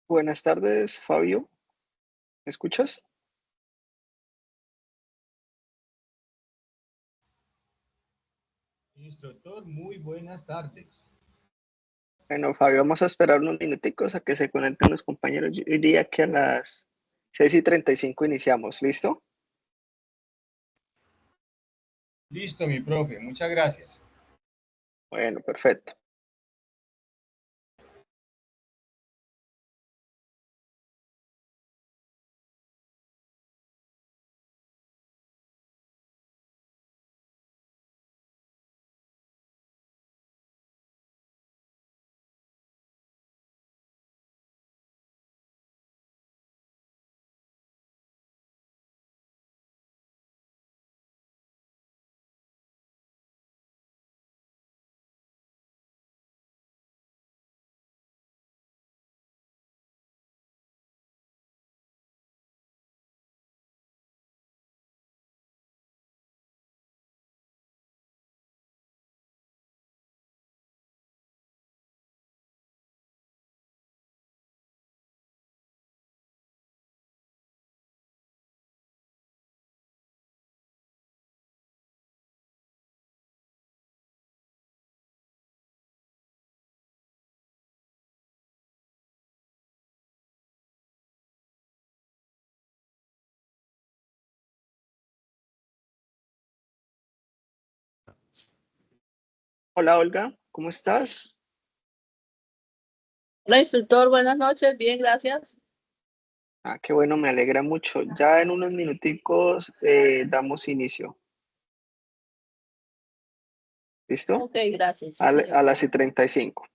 Buenas tardes, Fabio. ¿Me escuchas? Instructor, muy buenas tardes. Bueno, Fabio, vamos a esperar unos minuticos a que se conecten los compañeros. Yo diría que a las 6:35 iniciamos. ¿Listo? Listo, mi profe, muchas gracias. Bueno, perfecto. Hola, Olga, ¿cómo estás? Hola, instructor, buenas noches. Bien, gracias. Qué bueno, me alegra mucho. Ya en unos minuticos damos inicio. ¿Listo? Ok, gracias. Sí, A señor. las 35.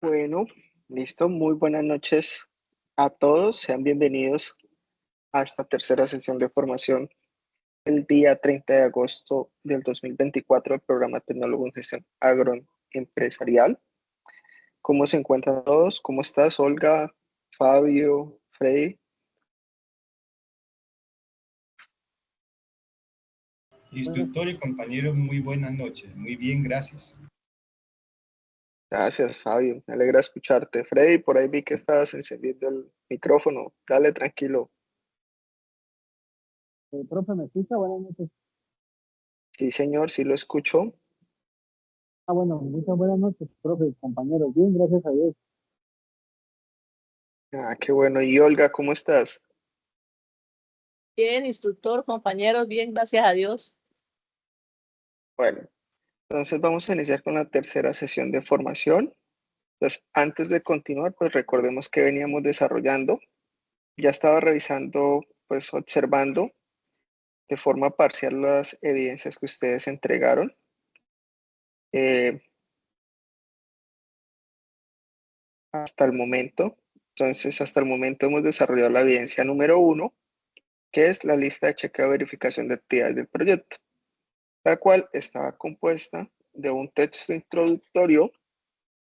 Bueno, listo. Muy buenas noches a todos. Sean bienvenidos a esta tercera sesión de formación el día 30 de agosto del 2024 del programa Tecnólogo en Gestión Agroempresarial. ¿Cómo se encuentran todos? ¿Cómo estás, Olga, Fabio, Freddy? Instructor y compañeros, muy buenas noches. Muy bien, gracias. Gracias, Fabio. Me alegra escucharte. Freddy, por ahí vi que estabas encendiendo el micrófono. Dale, tranquilo. Profe, ¿me escucha? Buenas noches. Sí, señor, sí lo escucho. Bueno, muchas buenas noches, profe, compañeros. Bien, gracias a Dios. Ah, qué bueno. Y Olga, ¿cómo estás? Bien, instructor, compañeros, bien, gracias a Dios. Bueno, entonces vamos a iniciar con la tercera sesión de formación. Entonces, antes de continuar, pues recordemos que veníamos desarrollando. Ya estaba revisando, pues observando de forma parcial las evidencias que ustedes entregaron. Hasta el momento. Entonces, hasta el momento hemos desarrollado la evidencia número 1, que es la lista de chequeo de verificación de actividades del proyecto, la cual estaba compuesta de un texto introductorio,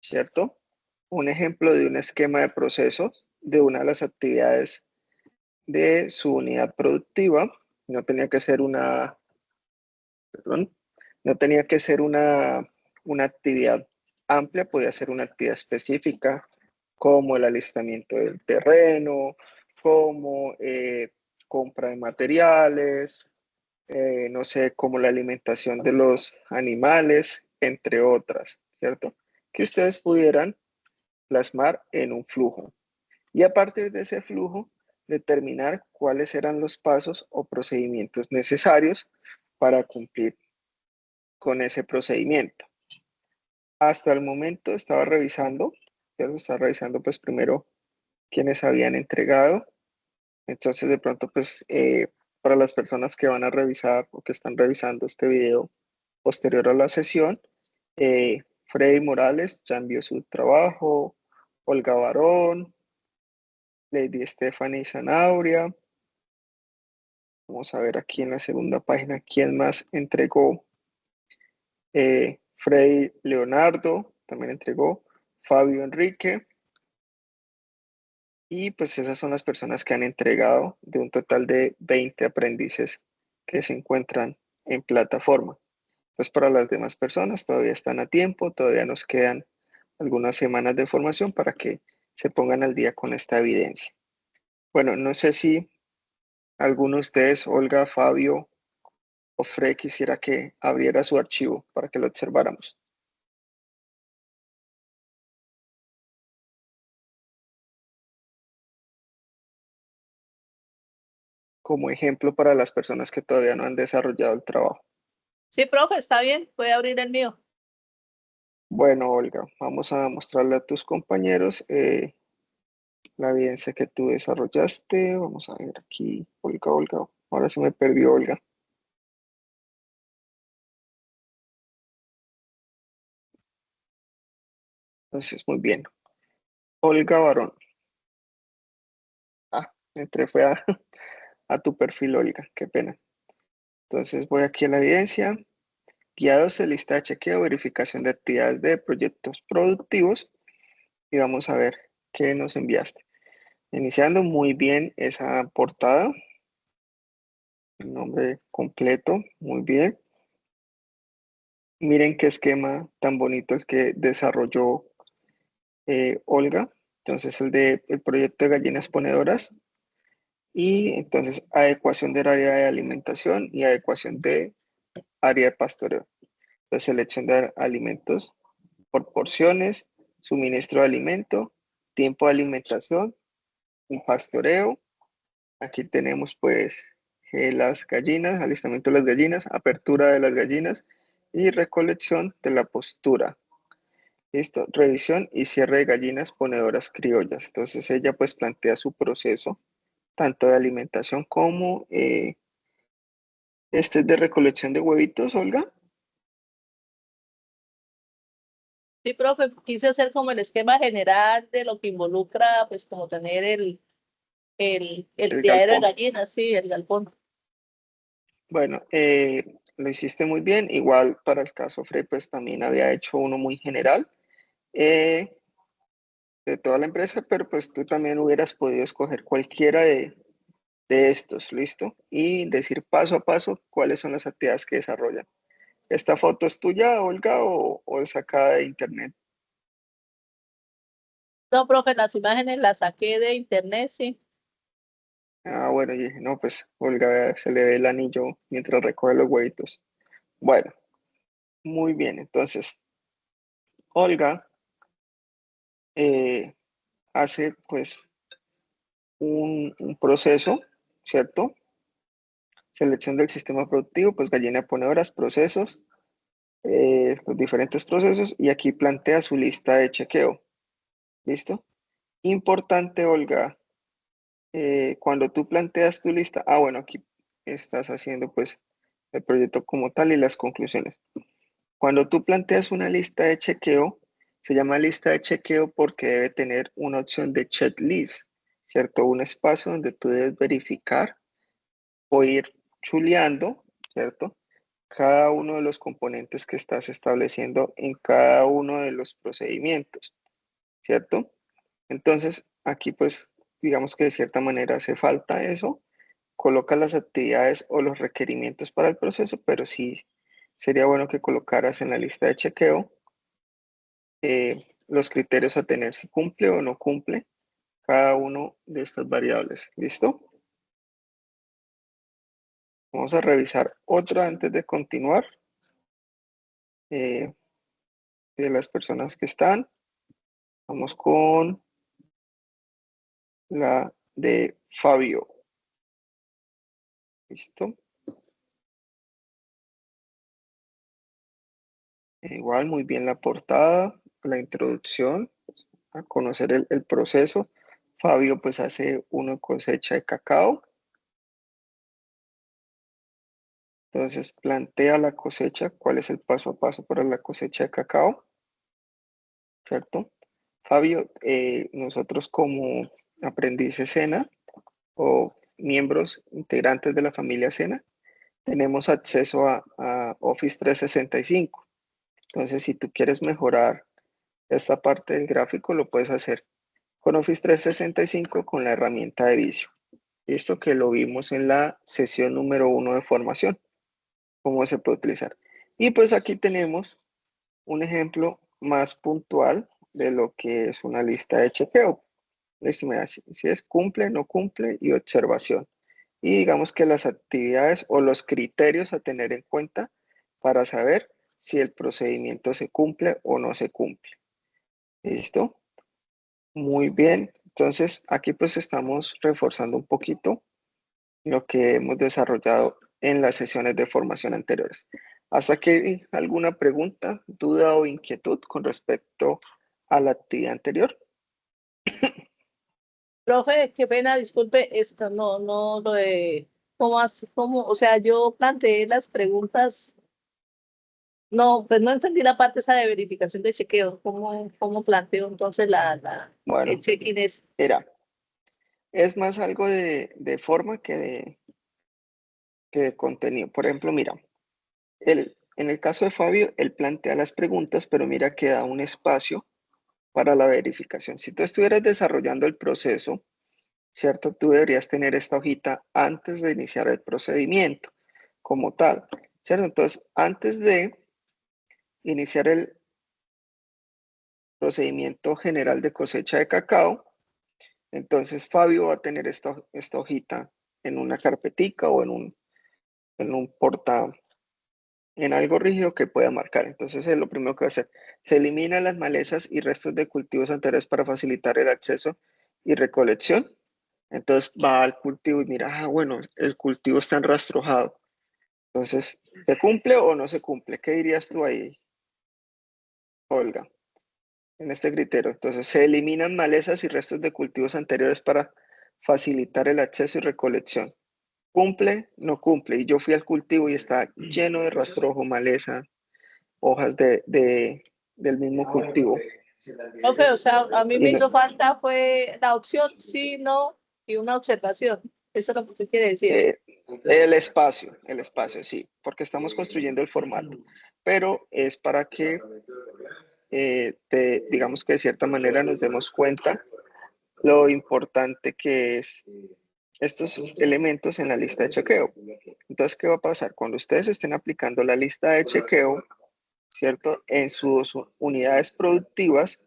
¿cierto? Un ejemplo de un esquema de procesos de una de las actividades de su unidad productiva. No tenía que ser una, perdón, no tenía que ser una actividad amplia, podía ser una actividad específica, como el alistamiento del terreno, como compra de materiales, no sé, como la alimentación de los animales, entre otras, ¿cierto? Que ustedes pudieran plasmar en un flujo. Y a partir de ese flujo, determinar cuáles eran los pasos o procedimientos necesarios para cumplir con ese procedimiento. Hasta el momento estaba revisando, estaba revisando pues primero quienes habían entregado. Entonces de pronto pues para las personas que van a revisar o que están revisando este video posterior a la sesión, Freddy Morales ya envió su trabajo, Olga Barón, Lady Stephanie Zanabria. Vamos a ver aquí en la segunda página quién más entregó. Freddy Leonardo también entregó, Fabio Enrique. Y pues esas son las personas que han entregado de un total de 20 aprendices que se encuentran en plataforma. Pues para las demás personas todavía están a tiempo, todavía nos quedan algunas semanas de formación para que se pongan al día con esta evidencia. Bueno, no sé si alguno de ustedes, Olga, Fabio o Fred, quisiera que abriera su archivo para que lo observáramos. Como ejemplo para las personas que todavía no han desarrollado el trabajo. Sí, profe, está bien, voy a abrir el mío. Bueno, Olga, vamos a mostrarle a tus compañeros la evidencia que tú desarrollaste. Vamos a ver aquí, Olga. Ahora se me perdió Olga. Entonces, muy bien. Olga Barón. Entré fue a tu perfil, Olga. Qué pena. Entonces, voy aquí a la evidencia. Guiados de lista de chequeo, verificación de actividades de proyectos productivos. Y vamos a ver qué nos enviaste. Iniciando muy bien esa portada. El nombre completo, muy bien. Miren qué esquema tan bonito el que desarrolló Olga. Entonces el proyecto de gallinas ponedoras y entonces adecuación del área de alimentación y adecuación de área de pastoreo. La selección de alimentos por porciones, suministro de alimento, tiempo de alimentación, un pastoreo. Aquí tenemos pues las gallinas, alistamiento de las gallinas, apertura de las gallinas y recolección de la postura. Listo, revisión y cierre de gallinas ponedoras criollas. Entonces ella pues plantea su proceso tanto de alimentación como este es de recolección de huevitos, Olga. Sí, profe, quise hacer como el esquema general de lo que involucra, pues, como tener el El criadero de galpón. gallinas, sí, el galpón. Bueno, lo hiciste muy bien. Igual para el caso Frey, pues también había hecho uno muy general eh, de toda la empresa, pero pues tú también hubieras podido escoger cualquiera de estos, ¿listo? Y decir paso a paso cuáles son las actividades que desarrollan. ¿Esta foto es tuya, Olga, o es sacada de internet? No, profe, las imágenes las saqué de internet, sí. Ah, bueno, y dije, no, pues Olga se le ve el anillo mientras recoge los huevitos. Bueno, muy bien. Entonces, Olga eh, hace pues un proceso, ¿cierto? Selección del sistema productivo, pues gallina ponedoras, procesos, los diferentes procesos, y aquí plantea su lista de chequeo. ¿Listo? Importante, Olga, cuando tú planteas tu lista, bueno, aquí estás haciendo pues el proyecto como tal y las conclusiones. Cuando tú planteas una lista de chequeo, se llama lista de chequeo porque debe tener una opción de checklist, ¿cierto? Un espacio donde tú debes verificar o ir chuleando, ¿cierto? Cada uno de los componentes que estás estableciendo en cada uno de los procedimientos, ¿cierto? Entonces, aquí pues digamos que de cierta manera hace falta eso, coloca las actividades o los requerimientos para el proceso, pero sí sería bueno que colocaras en la lista de chequeo los criterios a tener, si cumple o no cumple cada uno de estas variables. ¿Listo? Vamos a revisar otra antes de continuar de las personas que están. Vamos con la de Fabio. ¿Listo? Igual, muy bien la portada, la introducción, a conocer el proceso. Fabio pues hace una cosecha de cacao. Entonces plantea la cosecha, cuál es el paso a paso para la cosecha de cacao, ¿cierto? Fabio, nosotros como aprendices SENA o miembros integrantes de la familia SENA, tenemos acceso a Office 365. Entonces, si tú quieres mejorar esta parte del gráfico, lo puedes hacer con Office 365 con la herramienta de Visio. Esto que lo vimos en la sesión número 1 de formación, cómo se puede utilizar. Y pues aquí tenemos un ejemplo más puntual de lo que es una lista de chequeo. Si es cumple, no cumple y observación. Y digamos que las actividades o los criterios a tener en cuenta para saber si el procedimiento se cumple o no se cumple. ¿Listo? Muy bien. Entonces, aquí pues estamos reforzando un poquito lo que hemos desarrollado en las sesiones de formación anteriores. ¿Hasta aquí alguna pregunta, duda o inquietud con respecto a la actividad anterior? Profe, qué pena, disculpe, esto no, lo de, o sea, yo planteé las preguntas, no, pues no entendí la parte esa de verificación de chequeo, cómo planteo entonces el Bueno, check-in es. es más algo de forma que de contenido. Por ejemplo, mira, en el caso de Fabio, él plantea las preguntas, pero mira que da un espacio para la verificación. Si tú estuvieras desarrollando el proceso, ¿cierto? Tú deberías tener esta hojita antes de iniciar el procedimiento como tal, ¿cierto? Entonces, antes de iniciar el procedimiento general de cosecha de cacao, entonces Fabio va a tener esta hojita en una carpetica o en un porta, en algo rígido que pueda marcar. Entonces, es lo primero que va a hacer. Se eliminan las malezas y restos de cultivos anteriores para facilitar el acceso y recolección. Entonces va al cultivo y mira, bueno, el cultivo está enrastrojado. Entonces, ¿se cumple o no se cumple? ¿Qué dirías tú ahí, Olga, en este criterio? Entonces, se eliminan malezas y restos de cultivos anteriores para facilitar el acceso y recolección. ¿Cumple? No cumple. Y yo fui al cultivo y está lleno de rastrojo, maleza, hojas del mismo cultivo. Profe, o sea, a mí Y me no- hizo falta fue la opción sí, no y una observación. Eso es lo que usted quiere decir. el espacio, sí, porque estamos construyendo el formato, pero es para que, digamos que de cierta manera nos demos cuenta lo importante que es estos elementos en la lista de chequeo. Entonces, ¿qué va a pasar? Cuando ustedes estén aplicando la lista de chequeo, ¿cierto? En sus unidades productivas,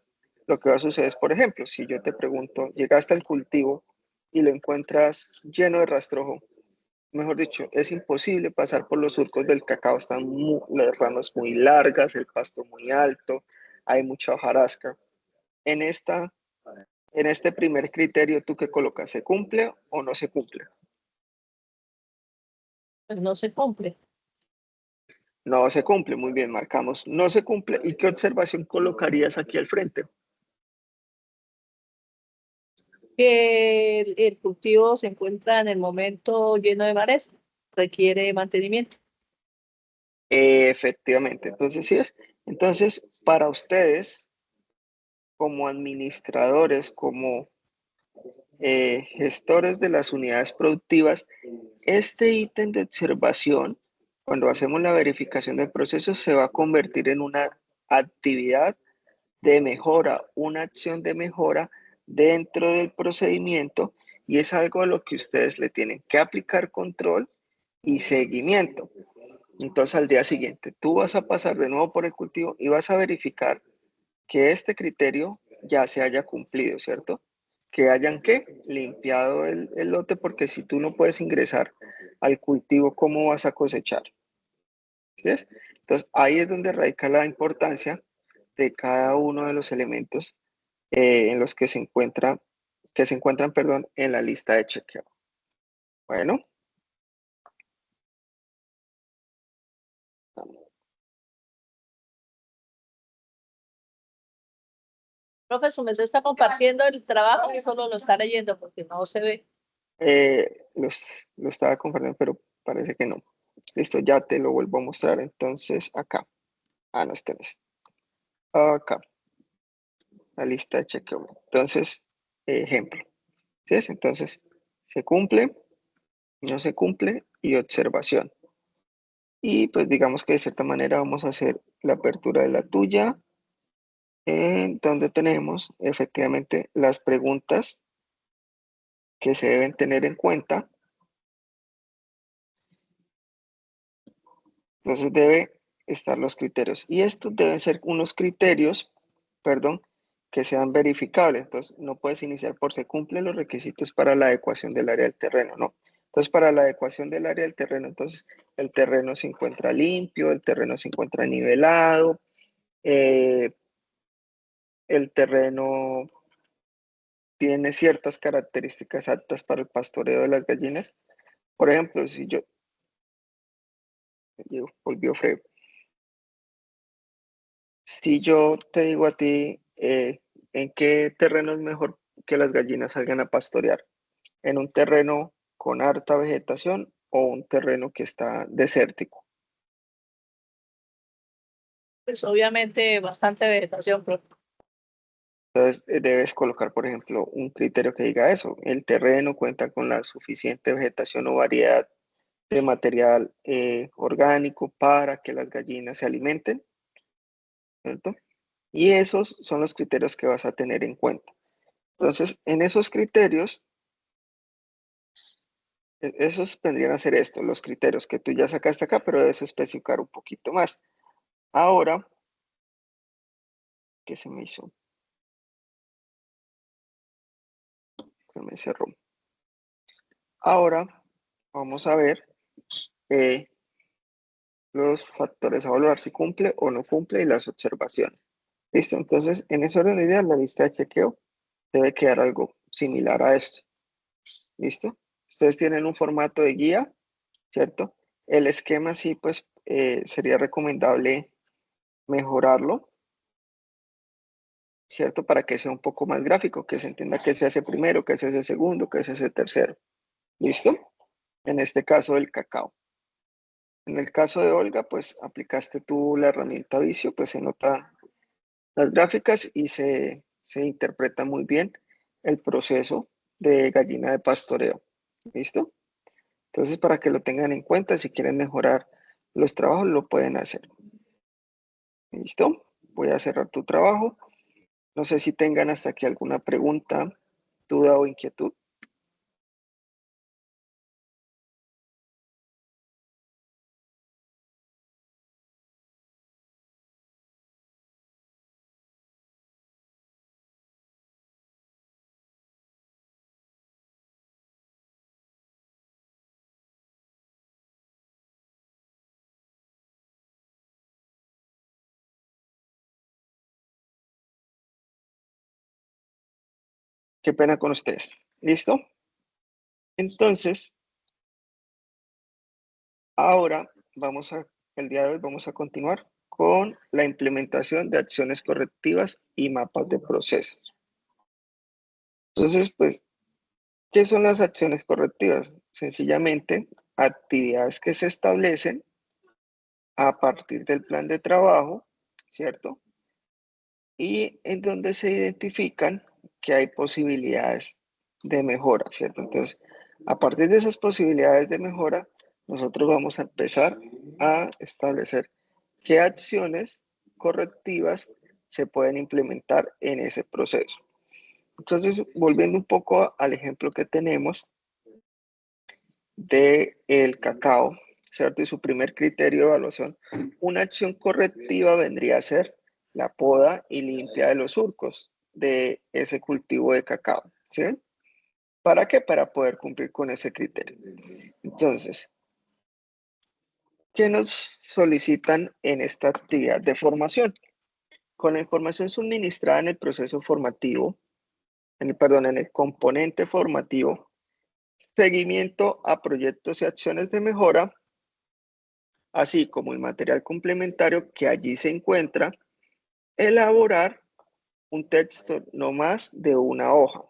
lo que va a suceder es, por ejemplo, si yo te pregunto, llegaste al cultivo y lo encuentras lleno de rastrojo, mejor dicho, es imposible pasar por los surcos del cacao, están las ramas muy largas, el pasto muy alto, hay mucha hojarasca. En esta, en este primer criterio, ¿tú qué colocas? ¿Se cumple o no se cumple? Pues no se cumple. No se cumple, muy bien, marcamos, no se cumple. ¿Y qué observación colocarías aquí al frente? Que el cultivo se encuentra en el momento lleno de maleza, requiere mantenimiento. Efectivamente, entonces sí es. Entonces, para ustedes, como administradores, como gestores de las unidades productivas, este ítem de observación, cuando hacemos la verificación del proceso, se va a convertir en una actividad de mejora, una acción de mejora dentro del procedimiento y es algo a lo que ustedes le tienen que aplicar control y seguimiento. Entonces al día siguiente tú vas a pasar de nuevo por el cultivo y vas a verificar que este criterio ya se haya cumplido, ¿cierto? Que hayan ¿qué? Limpiado el lote, porque si tú no puedes ingresar al cultivo, ¿cómo vas a cosechar? ¿Sí es? Entonces ahí es donde radica la importancia de cada uno de los elementos en los que se encuentran, perdón, en la lista de chequeo. Bueno, Profe, su merced está compartiendo el trabajo y solo lo está leyendo porque no se ve. lo estaba compartiendo, pero parece que no. Listo, ya te lo vuelvo a mostrar. Entonces, acá. Ah, no, este no es. Acá, la lista de chequeo. Entonces, ejemplo. ¿Sí es? Entonces, se cumple, no se cumple y observación. Y pues digamos que de cierta manera vamos a hacer la apertura de la tuya, donde tenemos efectivamente las preguntas que se deben tener en cuenta. Entonces debe estar los criterios. Y estos deben ser unos criterios, perdón, que sean verificables. Entonces no puedes iniciar por se cumplen los requisitos para la adecuación del área del terreno, ¿no? Entonces para la adecuación del área del terreno, entonces el terreno se encuentra limpio, el terreno se encuentra nivelado, el terreno tiene ciertas características aptas para el pastoreo de las gallinas. Por ejemplo, si yo volvió Freo. Si yo te digo a ti, ¿en qué terreno es mejor que las gallinas salgan a pastorear? ¿En un terreno con harta vegetación o un terreno que está desértico? Pues obviamente bastante vegetación, profe. Entonces, debes colocar, por ejemplo, un criterio que diga eso. El terreno cuenta con la suficiente vegetación o variedad de material orgánico para que las gallinas se alimenten, ¿cierto? Y esos son los criterios que vas a tener en cuenta. Entonces, en esos criterios, esos vendrían a ser estos, los criterios que tú ya sacaste acá, pero debes especificar un poquito más. Ahora, ¿qué se me hizo? Se me cerró. Ahora, vamos a ver los factores a evaluar si cumple o no cumple y las observaciones. Listo, entonces, en ese orden de ideas, la lista de chequeo debe quedar algo similar a esto. ¿Listo? Ustedes tienen un formato de guía, ¿cierto? El esquema sí, pues sería recomendable mejorarlo, ¿cierto? Para que sea un poco más gráfico, que se entienda qué se hace primero, qué se hace segundo, qué se hace tercero. ¿Listo? En este caso el cacao. En el caso de Olga, pues aplicaste tú la herramienta vicio, pues se nota las gráficas y se interpreta muy bien el proceso de gallina de pastoreo. ¿Listo? Entonces, para que lo tengan en cuenta, si quieren mejorar los trabajos, lo pueden hacer. ¿Listo? Voy a cerrar tu trabajo. No sé si tengan hasta aquí alguna pregunta, duda o inquietud. Qué pena con ustedes. ¿Listo? Entonces, ahora el día de hoy vamos a continuar con la implementación de acciones correctivas y mapas de procesos. Entonces, pues, ¿qué son las acciones correctivas? Sencillamente, actividades que se establecen a partir del plan de trabajo, ¿cierto? Y en donde se identifican que hay posibilidades de mejora, ¿cierto? Entonces, a partir de esas posibilidades de mejora, nosotros vamos a empezar a establecer qué acciones correctivas se pueden implementar en ese proceso. Entonces, volviendo un poco al ejemplo que tenemos del cacao, ¿cierto? Y su primer criterio de evaluación, una acción correctiva vendría a ser la poda y limpia de los surcos de ese cultivo de cacao, ¿sí? ¿Para qué? Para poder cumplir con ese criterio. Entonces, ¿qué nos solicitan en esta actividad de formación? Con la información suministrada en el proceso formativo, en el componente formativo, seguimiento a proyectos y acciones de mejora, así como el material complementario que allí se encuentra, elaborar un texto no más de una hoja,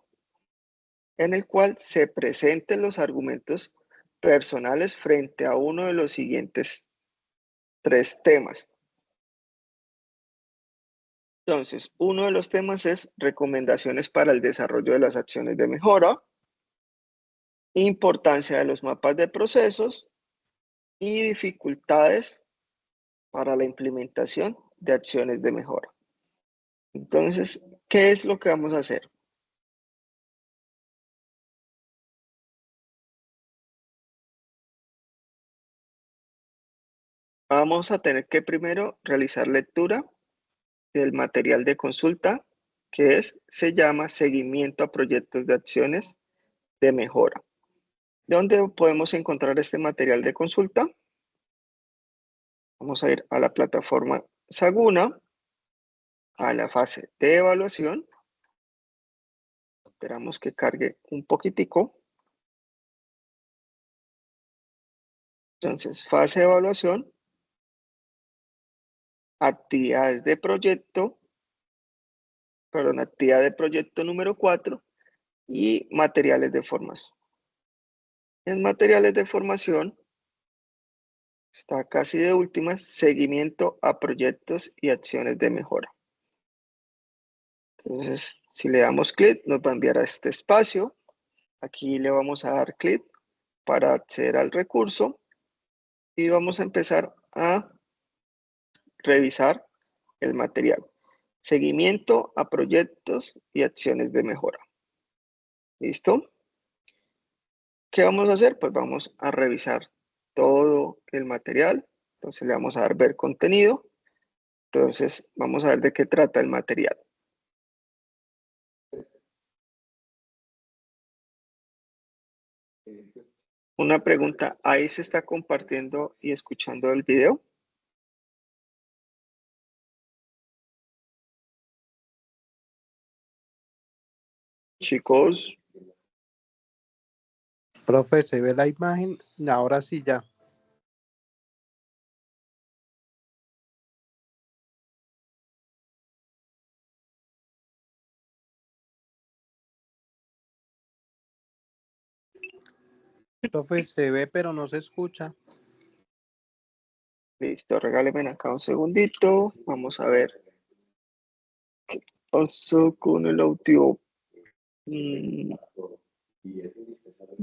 en el cual se presenten los argumentos personales frente a uno de los siguientes 3 temas. Entonces, uno de los temas es recomendaciones para el desarrollo de las acciones de mejora, importancia de los mapas de procesos y dificultades para la implementación de acciones de mejora. Entonces, ¿qué es lo que vamos a hacer? Vamos a tener que primero realizar lectura del material de consulta, que se llama Seguimiento a Proyectos de Acciones de Mejora. ¿Dónde podemos encontrar este material de consulta? Vamos a ir a la plataforma Saguna, a la fase de evaluación. Esperamos que cargue un poquitico. Entonces, fase de evaluación, actividades de proyecto, actividad de proyecto número 4 y materiales de formación. En materiales de formación, está casi de últimas, seguimiento a proyectos y acciones de mejora. Entonces, si le damos clic, nos va a enviar a este espacio. Aquí le vamos a dar clic para acceder al recurso y vamos a empezar a revisar el material. Seguimiento a proyectos y acciones de mejora. ¿Listo? ¿Qué vamos a hacer? Pues vamos a revisar todo el material. Entonces le vamos a dar ver contenido. Entonces vamos a ver de qué trata el material. Una pregunta, ¿ahí se está compartiendo y escuchando el video? Chicos, Profe, ¿se ve la imagen? Ahora sí ya. Profe, se ve pero no se escucha. listo, regálenme acá un segundito. Vamos a ver Pasó con el audio.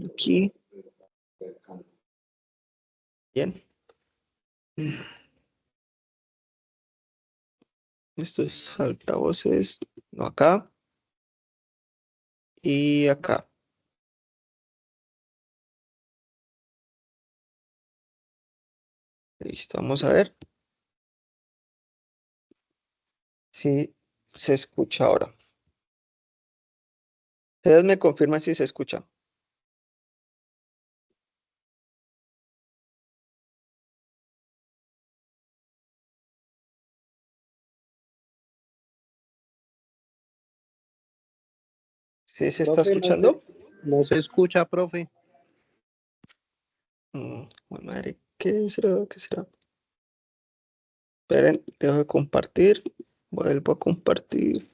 Aquí. Bien. Estos altavoces, no acá y acá. Listo, vamos a ver si se escucha ahora. Ustedes me confirman si se escucha. ¿Sí se está Profe, escuchando? no se escucha, profe. Madre, ¿qué será? ¿Qué será? Esperen, dejo de compartir. Vuelvo a compartir.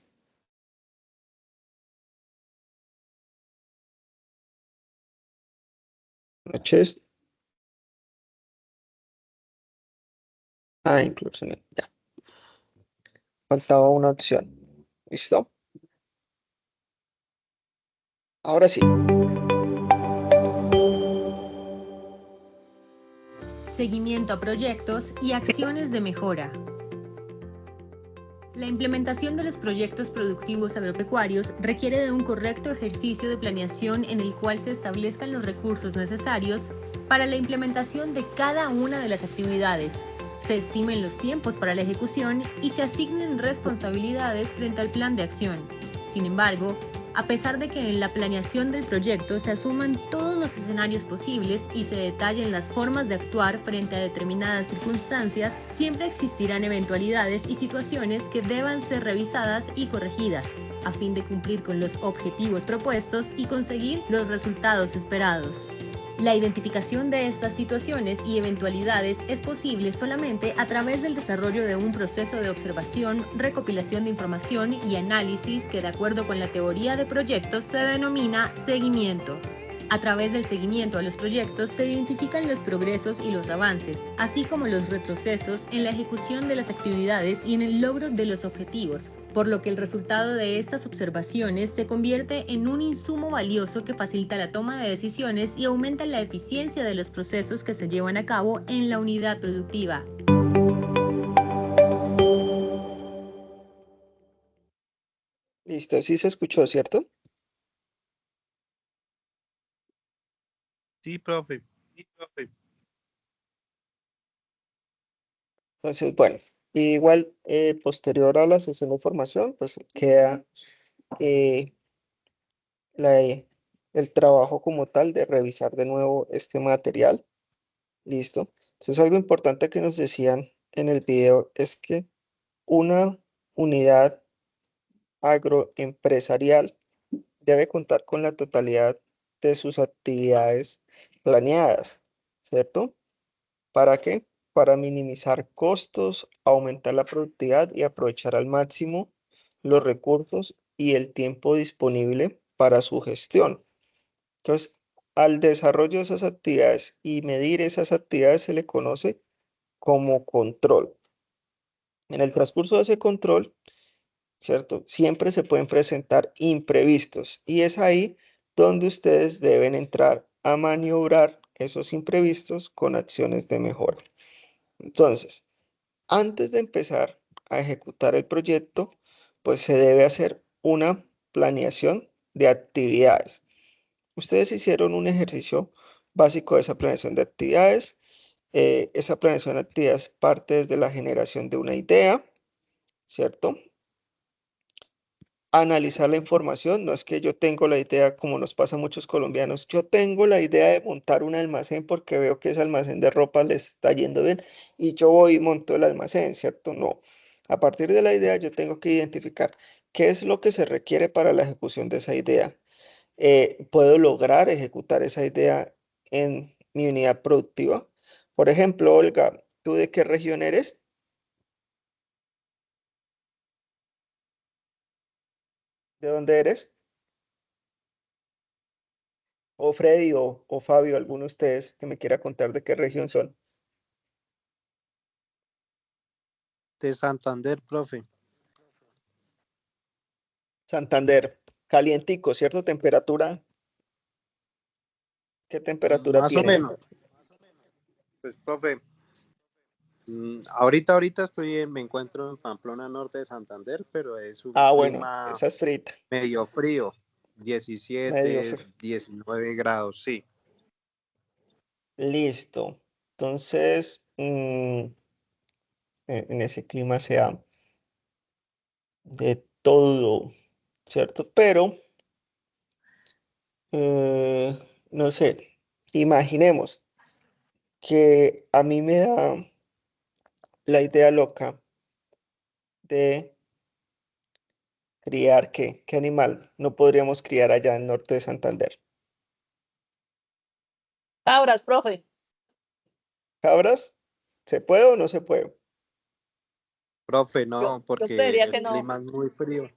Noches. Inclusión. Ya. Faltaba una opción. ¿Listo? Ahora sí. Seguimiento a proyectos y acciones de mejora. La implementación de los proyectos productivos agropecuarios requiere de un correcto ejercicio de planeación en el cual se establezcan los recursos necesarios para la implementación de cada una de las actividades, se estimen los tiempos para la ejecución y se asignen responsabilidades frente al plan de acción. Sin embargo, a pesar de que en la planeación del proyecto se asuman todos los escenarios posibles y se detallen las formas de actuar frente a determinadas circunstancias, siempre existirán eventualidades y situaciones que deban ser revisadas y corregidas, a fin de cumplir con los objetivos propuestos y conseguir los resultados esperados. La identificación de estas situaciones y eventualidades es posible solamente a través del desarrollo de un proceso de observación, recopilación de información y análisis que, de acuerdo con la teoría de proyectos, se denomina seguimiento. A través del seguimiento a los proyectos se identifican los progresos y los avances, así como los retrocesos en la ejecución de las actividades y en el logro de los objetivos, por lo que el resultado de estas observaciones se convierte en un insumo valioso que facilita la toma de decisiones y aumenta la eficiencia de los procesos que se llevan a cabo en la unidad productiva. Listo, sí se escuchó, ¿cierto? Sí, profe. Sí, profe. Entonces, bueno, igual posterior a la sesión de formación, pues queda eh, el trabajo como tal de revisar de nuevo este material. Listo. Entonces, algo importante que nos decían en el video es que una unidad agroempresarial debe contar con la totalidad de sus actividades planeadas, ¿cierto? ¿Para qué? Para minimizar costos, aumentar la productividad y aprovechar al máximo los recursos y el tiempo disponible para su gestión. Entonces, al desarrollo de esas actividades y medir esas actividades se le conoce como control. En el transcurso de ese control, ¿cierto? Siempre se pueden presentar imprevistos y es ahí donde ustedes deben entrar a maniobrar esos imprevistos con acciones de mejora. Entonces, antes de empezar a ejecutar el proyecto, pues se debe hacer una planeación de actividades. Ustedes hicieron un ejercicio básico de esa planeación de actividades. Esa planeación de actividades parte desde la generación de una idea, ¿cierto? Analizar la información, no es que yo tengo la idea, como nos pasa a muchos colombianos, yo tengo la idea de montar un almacén porque veo que ese almacén de ropa le está yendo bien y yo voy y monto el almacén, ¿cierto? No. A partir de la idea yo tengo que identificar qué es lo que se requiere para la ejecución de esa idea. ¿Puedo lograr ejecutar esa idea en mi unidad productiva? Por ejemplo, Olga, ¿tú de qué región eres? ¿De dónde eres? O Freddy o Fabio, alguno de ustedes que me quiera contar de qué región son. De Santander, profe. Santander, calientico, ¿cierto? Temperatura. ¿Qué temperatura Más o tiene? menos. Pues, profe, ahorita me encuentro en Pamplona, norte de Santander, pero es un Ah, bueno, clima esa es frita. medio frío, Medio 17, frío. 19 grados, sí. Listo. Entonces, en ese clima se da de todo, ¿cierto? Pero, eh, no sé, imaginemos que a mí me da la idea loca de criar, ¿qué animal no podríamos criar allá en norte de Santander? Cabras, profe. ¿Cabras? ¿Se puede o no se puede? Profe, Yo, no, yo porque creería que el no. clima es muy frío.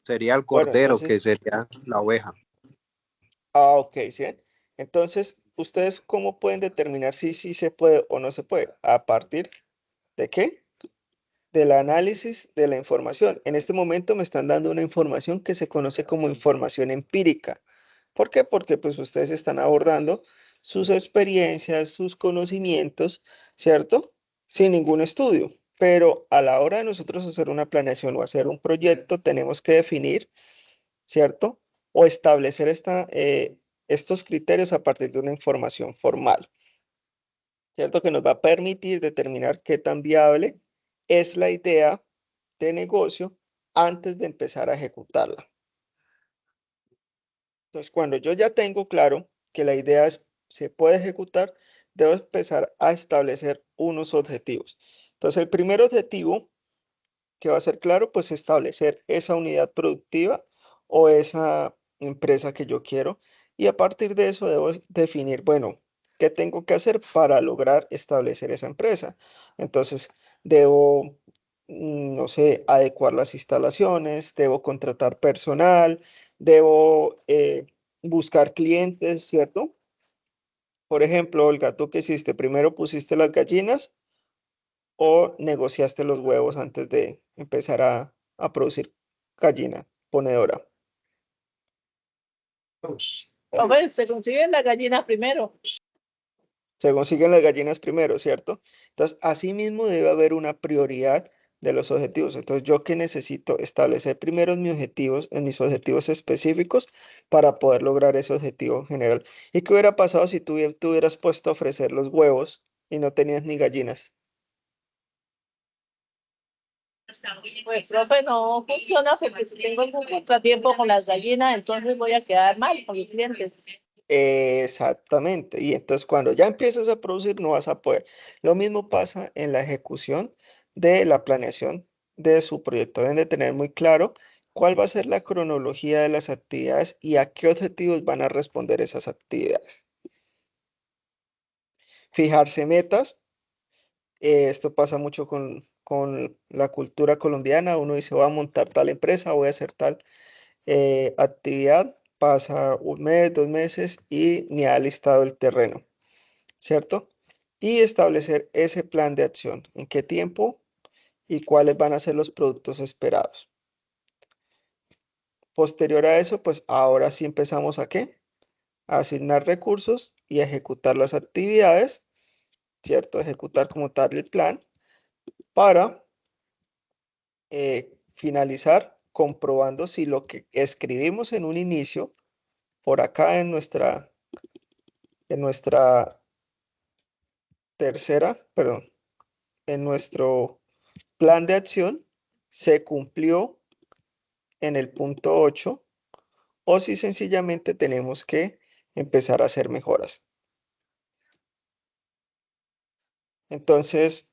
Sería el Bueno, cordero, que entonces, sería la oveja. ok, ¿sí ven? Entonces, ¿ustedes cómo pueden determinar si sí se puede o no se puede? ¿A partir de qué? Del análisis de la información. En este momento me están dando una información que se conoce como información empírica. ¿Por qué? Porque pues ustedes están abordando sus experiencias, sus conocimientos, ¿cierto? Sin ningún estudio. Pero a la hora de nosotros hacer una planeación o hacer un proyecto, tenemos que definir, ¿cierto? O establecer estos criterios a partir de una información formal, ¿cierto? Que nos va a permitir determinar qué tan viable es la idea de negocio antes de empezar a ejecutarla. Entonces, cuando yo ya tengo claro que la idea se puede ejecutar, debo empezar a establecer unos objetivos. Entonces, el primer objetivo que va a ser claro, pues establecer esa unidad productiva o esa empresa que yo quiero. Y a partir de eso debo definir, bueno, ¿qué tengo que hacer para lograr establecer esa empresa? Entonces, debo, no sé, adecuar las instalaciones, debo contratar personal, debo buscar clientes, ¿cierto? Por ejemplo, Olga, ¿tú qué hiciste? Primero pusiste las gallinas o negociaste los huevos antes de empezar a producir gallina ponedora. Profe, se consiguen las gallinas primero. Se consiguen las gallinas primero, ¿cierto? Entonces, así mismo debe haber una prioridad de los objetivos. Entonces, ¿yo qué necesito? Establecer primero en mis objetivos específicos para poder lograr ese objetivo general. ¿Y qué hubiera pasado si tú te hubieras puesto a ofrecer los huevos y no tenías ni gallinas? Pues, profe, no funciona porque si tengo algún contratiempo con las gallinas, entonces voy a quedar mal con mis clientes. Exactamente. Y entonces cuando ya empiezas a producir no vas a poder. Lo mismo pasa en la ejecución de la planeación de su proyecto. Deben de tener muy claro cuál va a ser la cronología de las actividades y a qué objetivos van a responder esas actividades. Fijarse metas. Esto pasa mucho con la cultura colombiana. Uno dice, voy a montar tal empresa, voy a hacer tal actividad. Pasa un mes, 2 meses y ni ha listado el terreno, ¿cierto? Y establecer ese plan de acción, en qué tiempo y cuáles van a ser los productos esperados. Posterior a eso, pues ahora sí empezamos a ¿qué? A asignar recursos y a ejecutar las actividades, ¿cierto? Ejecutar como tal el plan para finalizar comprobando si lo que escribimos en un inicio, por acá en nuestra perdón, en nuestro plan de acción se cumplió en el punto 8 o si sencillamente tenemos que empezar a hacer mejoras. Entonces,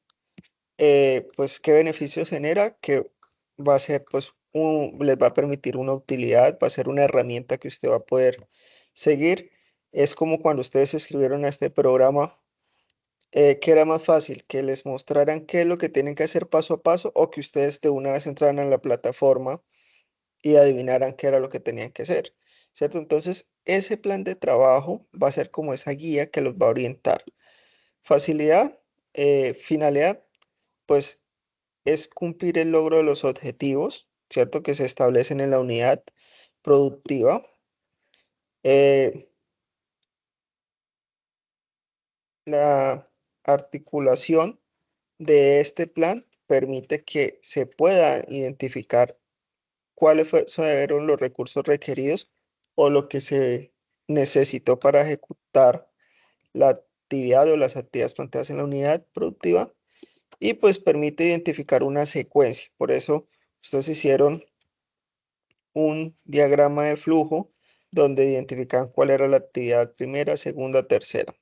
pues, ¿qué beneficios genera? Que va a ser, pues, les va a permitir una utilidad, va a ser una herramienta que usted va a poder seguir. Es como cuando ustedes escribieron a este programa, que era más fácil, que les mostraran qué es lo que tienen que hacer paso a paso o que ustedes de una vez entraran a la plataforma y adivinaran qué era lo que tenían que hacer, ¿cierto? Entonces, ese plan de trabajo va a ser como esa guía que los va a orientar. Facilidad, finalidad, pues es cumplir el logro de los objetivos, ¿cierto? Que se establecen en la unidad productiva. La articulación de este plan permite que se pueda identificar cuáles fueron los recursos requeridos o lo que se necesitó para ejecutar la actividad o las actividades planteadas en la unidad productiva, y pues permite identificar una secuencia. Por eso ustedes hicieron un diagrama de flujo donde identifican cuál era la actividad primera, segunda, tercera.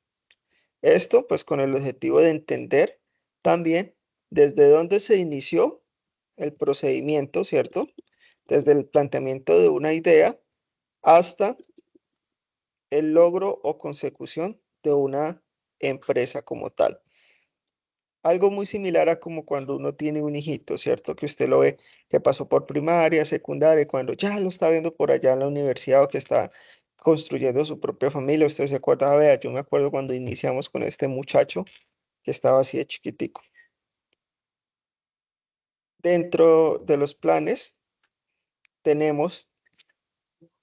Esto pues con el objetivo de entender también desde dónde se inició el procedimiento, ¿cierto? Desde el planteamiento de una idea hasta el logro o consecución de una empresa como tal. Algo muy similar a como cuando uno tiene un hijito, ¿cierto? Que usted lo ve que pasó por primaria, secundaria, y cuando ya lo está viendo por allá en la universidad o que está construyendo su propia familia, usted se acuerda, vea, yo me acuerdo cuando iniciamos con este muchacho que estaba así de chiquitico. Dentro de los planes tenemos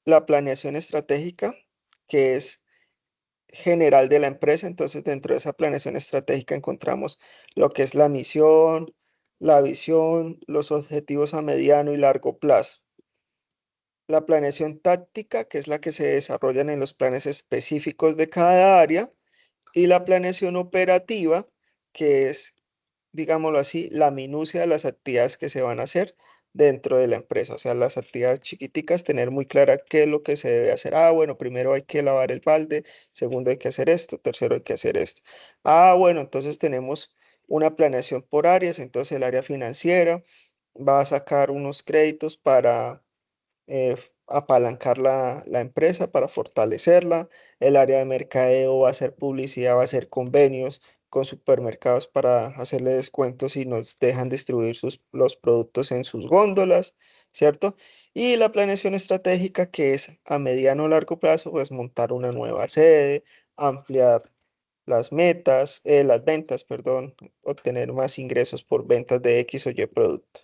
la planeación estratégica, que es general de la empresa. Entonces, dentro de esa planeación estratégica encontramos lo que es la misión, la visión, los objetivos a mediano y largo plazo. La planeación táctica, que es la que se desarrollan en los planes específicos de cada área, y la planeación operativa, que es, digámoslo así, la minucia de las actividades que se van a hacer dentro de la empresa. O sea, las actividades chiquiticas, tener muy clara qué es lo que se debe hacer. Ah, bueno, primero hay que lavar el balde, segundo hay que hacer esto, tercero hay que hacer esto. Ah, bueno, entonces tenemos una planeación por áreas. Entonces el área financiera va a sacar unos créditos para apalancar la empresa, para fortalecerla. El área de mercadeo va a hacer publicidad, va a hacer convenios con supermercados para hacerle descuentos y nos dejan distribuir los productos en sus góndolas, ¿cierto? Y la planeación estratégica, que es a mediano o largo plazo, pues montar una nueva sede, ampliar las metas, las ventas, perdón, obtener más ingresos por ventas de X o Y producto.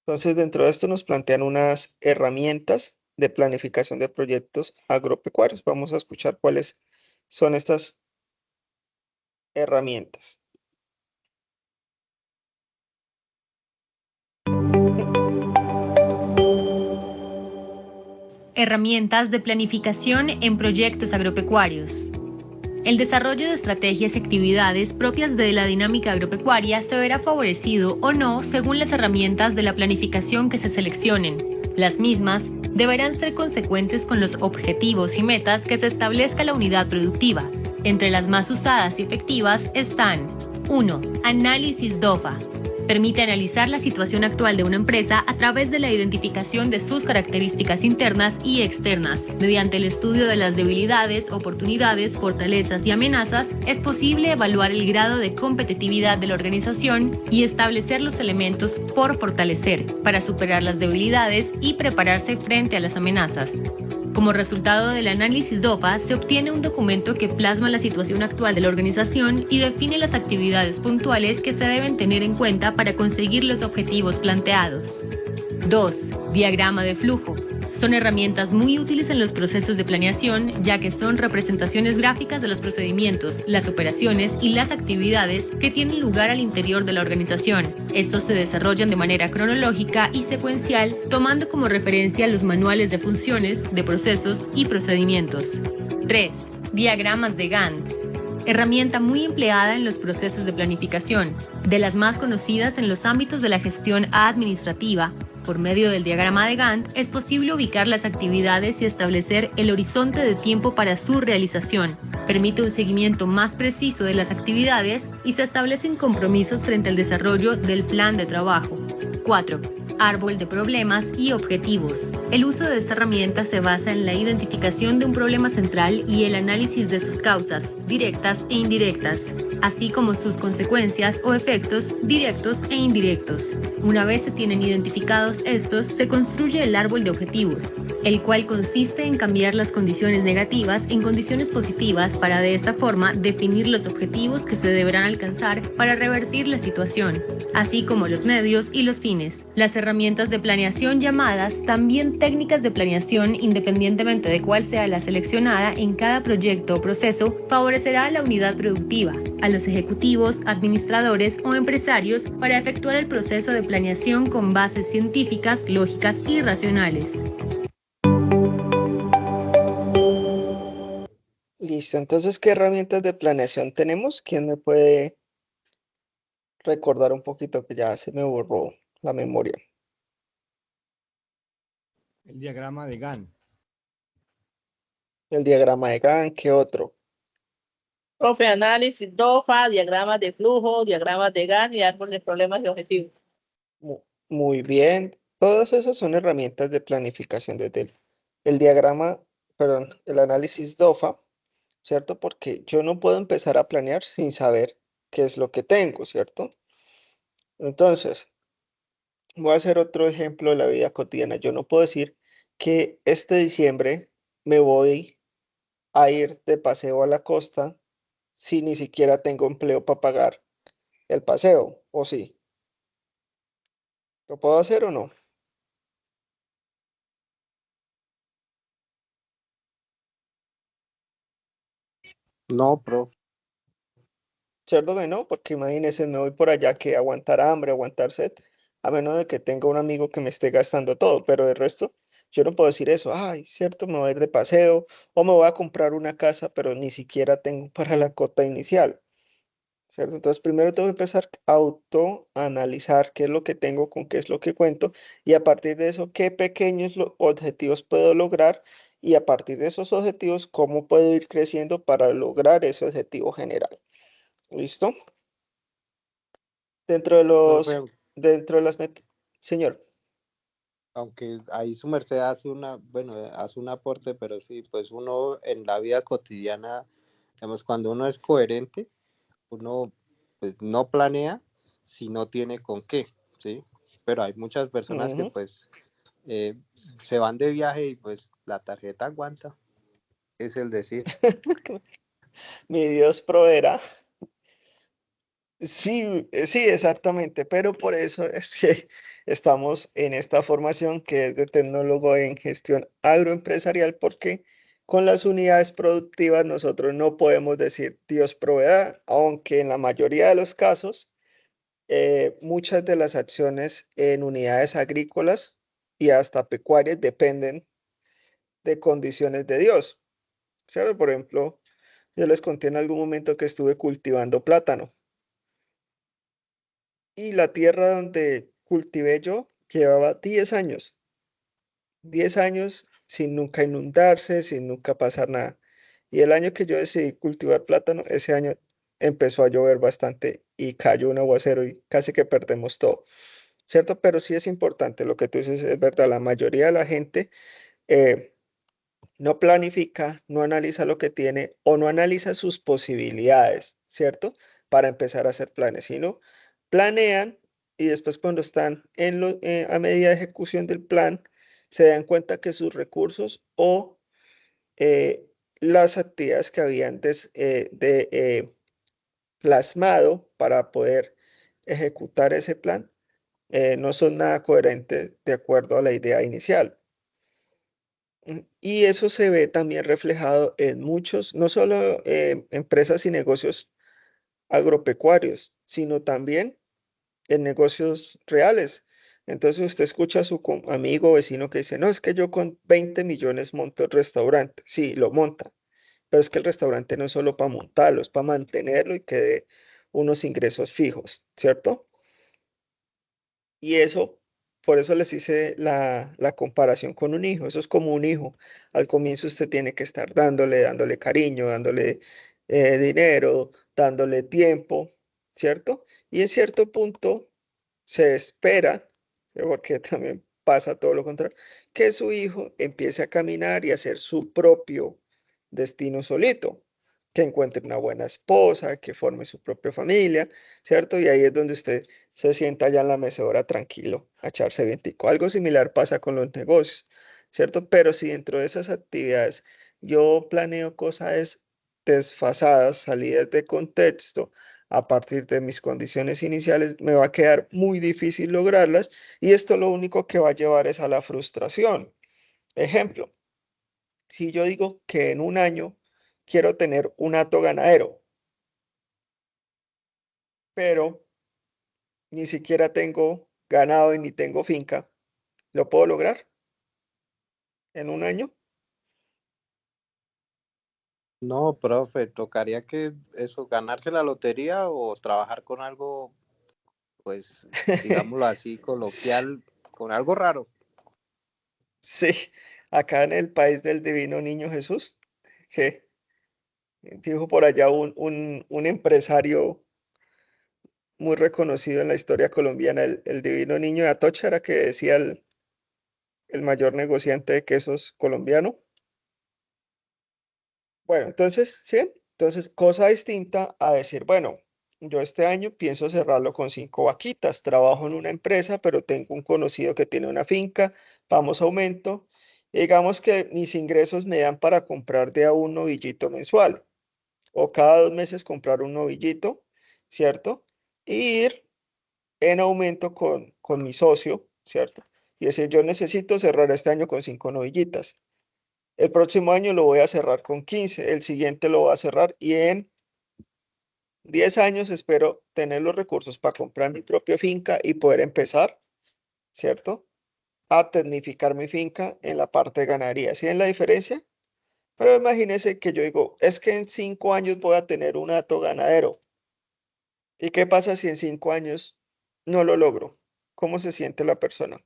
Entonces, dentro de esto nos plantean unas herramientas de planificación de proyectos agropecuarios. Vamos a escuchar cuáles son estas herramientas. Herramientas de planificación en proyectos agropecuarios. El desarrollo de estrategias y actividades propias de la dinámica agropecuaria se verá favorecido o no según las herramientas de la planificación que se seleccionen. Las mismas deberán ser consecuentes con los objetivos y metas que se establezca la unidad productiva. Entre las más usadas y efectivas están: 1. Análisis DOFA. Permite analizar la situación actual de una empresa a través de la identificación de sus características internas y externas. Mediante el estudio de las debilidades, oportunidades, fortalezas y amenazas, es posible evaluar el grado de competitividad de la organización y establecer los elementos por fortalecer para superar las debilidades y prepararse frente a las amenazas. Como resultado del análisis DOFA, se obtiene un documento que plasma la situación actual de la organización y define las actividades puntuales que se deben tener en cuenta para conseguir los objetivos planteados. 2. Diagrama de flujo. Son herramientas muy útiles en los procesos de planeación, ya que son representaciones gráficas de los procedimientos, las operaciones y las actividades que tienen lugar al interior de la organización. Estos se desarrollan de manera cronológica y secuencial, tomando como referencia los manuales de funciones, de procesos y procedimientos. 3. Diagramas de Gantt. Herramienta muy empleada en los procesos de planificación, de las más conocidas en los ámbitos de la gestión administrativa. Por medio del diagrama de Gantt es posible ubicar las actividades y establecer el horizonte de tiempo para su realización. Permite un seguimiento más preciso de las actividades y se establecen compromisos frente al desarrollo del plan de trabajo. 4. Árbol de problemas y objetivos. El uso de esta herramienta se basa en la identificación de un problema central y el análisis de sus causas, directas e indirectas, así como sus consecuencias o efectos directos e indirectos. Una vez se tienen identificados estos, se construye el árbol de objetivos. el cual consiste en cambiar las condiciones negativas en condiciones positivas para de esta forma definir los objetivos que se deberán alcanzar para revertir la situación, así como los medios y los fines. Las herramientas de planeación llamadas también técnicas de planeación, independientemente de cuál sea la seleccionada en cada proyecto o proceso, favorecerá a la unidad productiva, a los ejecutivos, administradores o empresarios para efectuar el proceso de planeación con bases científicas, lógicas y racionales. Listo, entonces, ¿qué herramientas de planeación tenemos? ¿Quién me puede recordar un poquito que ya se me borró la memoria? El diagrama de Gantt. El diagrama de Gantt, ¿qué otro? Profe, análisis, DOFA, diagramas de flujo, diagramas de Gantt y árbol de problemas y objetivos. Muy bien, todas esas son herramientas de planificación desde el diagrama, perdón, el análisis DOFA, ¿cierto? Porque yo no puedo empezar a planear sin saber qué es lo que tengo, ¿cierto? Entonces, voy a hacer otro ejemplo de la vida cotidiana. Yo no puedo decir que este diciembre me voy a ir de paseo a la costa si ni siquiera tengo empleo para pagar el paseo, ¿o sí? ¿Lo puedo hacer o no? No, profe. ¿Cierto que no? Porque imagínense, me voy por allá que aguantar hambre, aguantar sed, a menos de que tenga un amigo que me esté gastando todo, pero de resto, yo no puedo decir eso, ay, cierto, me voy a ir de paseo, o me voy a comprar una casa, pero ni siquiera tengo para la cuota inicial, ¿cierto? Entonces, primero tengo que empezar a autoanalizar qué es lo que tengo, con qué es lo que cuento, y a partir de eso, qué pequeños objetivos puedo lograr, y a partir de esos objetivos, cómo puedo ir creciendo para lograr ese objetivo general. ¿Listo? Dentro de Profe, dentro de las metas, señor. aunque ahí su merced hace bueno, hace un aporte, pero sí, pues uno en la vida cotidiana, digamos, cuando uno es coherente, uno pues no planea si no tiene con qué, ¿sí? Pero hay muchas personas que Ujú. pues eh, se van de viaje y pues la tarjeta aguanta, es el decir. Mi Dios proveerá. Sí, sí, exactamente, pero por eso es que estamos en esta formación que es de tecnólogo en gestión agroempresarial, porque con las unidades productivas nosotros no podemos decir Dios proveerá, aunque en la mayoría de los casos muchas de las acciones en unidades agrícolas y hasta pecuarias dependen de condiciones de Dios, ¿cierto? Por ejemplo, yo les conté en algún momento que estuve cultivando plátano y la tierra donde cultivé yo llevaba 10 años sin nunca inundarse, sin nunca pasar nada. Y el año que yo decidí cultivar plátano, ese año empezó a llover bastante y cayó un aguacero y casi que perdemos todo, ¿cierto? Pero sí es importante, lo que tú dices es verdad, la mayoría de la gente eh, no planifica, no analiza lo que tiene o no analiza sus posibilidades, ¿cierto? Para empezar a hacer planes, sino planean y después cuando están a medida de ejecución del plan, se dan cuenta que sus recursos o eh, las actividades que habían plasmado para poder ejecutar ese plan no son nada coherentes de acuerdo a la idea inicial. Y eso se ve también reflejado en muchos, no solo empresas y negocios agropecuarios, sino también en negocios reales. Entonces usted escucha a su amigo o vecino que dice, no, es que yo con 20 millones monto el restaurante. Sí, lo monta, pero es que el restaurante no es solo para montarlo, es para mantenerlo y que dé unos ingresos fijos, ¿cierto? Y eso, por eso les hice la comparación con un hijo. Eso es como un hijo. Al comienzo usted tiene que estar dándole cariño, dándole dinero, dándole tiempo, ¿cierto? Y en cierto punto se espera, porque también pasa todo lo contrario, que su hijo empiece a caminar y a hacer su propio destino solito, que encuentre una buena esposa, que forme su propia familia, ¿cierto? Y ahí es donde usted se sienta ya en la mecedora tranquilo, a echarse vientico. Algo similar pasa con los negocios. ¿cierto? Pero si dentro de esas actividades yo planeo cosas desfasadas, salidas de contexto, a partir de mis condiciones iniciales, me va a quedar muy difícil lograrlas y esto lo único que va a llevar es a la frustración. Ejemplo, si yo digo que en un año quiero tener un hato ganadero, pero ni siquiera tengo ganado y ni tengo finca, ¿lo puedo lograr en un año? No, profe, tocaría que eso, ganarse la lotería o trabajar con algo, pues, digámoslo así, coloquial, con algo raro. Sí, acá en el país del divino niño Jesús, que dijo por allá un empresario muy reconocido en la historia colombiana, el divino niño de Atocha, era que decía el mayor negociante de quesos colombiano. Bueno, entonces, ¿sí ven? Entonces, cosa distinta a decir, bueno, yo este año pienso cerrarlo con 5 vaquitas, trabajo en una empresa, pero tengo un conocido que tiene una finca, vamos a aumento, y digamos que mis ingresos me dan para comprar de a un novillito mensual, o cada 2 meses comprar un novillito, ¿cierto? Y ir en aumento con mi socio, ¿cierto? Y decir, yo necesito cerrar este año con 5 novillitas. El próximo año lo voy a cerrar con 15, el siguiente lo voy a cerrar y en 10 años espero tener los recursos para comprar mi propia finca y poder empezar, ¿cierto? A tecnificar mi finca en la parte de ganadería. ¿Sí ven la diferencia? Pero imagínense que yo digo, es que en 5 años voy a tener un hato ganadero. ¿Y qué pasa si en 5 años no lo logro? ¿Cómo se siente la persona?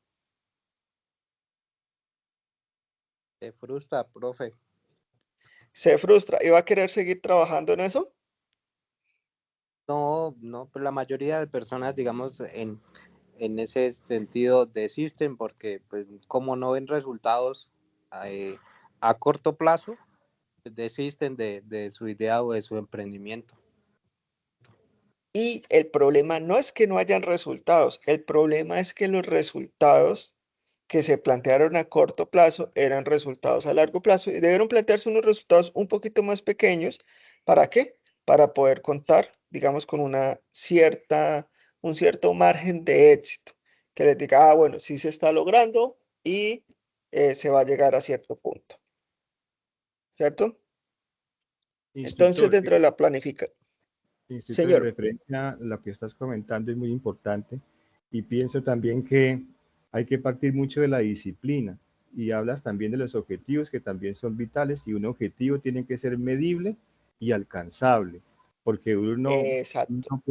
Se frustra, profe. ¿Se frustra y va a querer seguir trabajando en eso? No, no, pues la mayoría de personas, digamos, en ese sentido desisten porque, pues, como no ven resultados eh, a corto plazo, desisten de su idea o de su emprendimiento. Y el problema no es que no hayan resultados, el problema es que los resultados que se plantearon a corto plazo eran resultados a largo plazo y debieron plantearse unos resultados un poquito más pequeños. ¿Para qué? Para poder contar, digamos, con un cierto margen de éxito, que les diga, ah, bueno, sí se está logrando y se va a llegar a cierto punto, ¿cierto? Entonces, Instructor, dentro de la planificación, Instructor, en señor, referencia a lo que estás comentando es muy importante y pienso también que hay que partir mucho de la disciplina y hablas también de los objetivos que también son vitales y un objetivo tiene que ser medible y alcanzable porque exacto.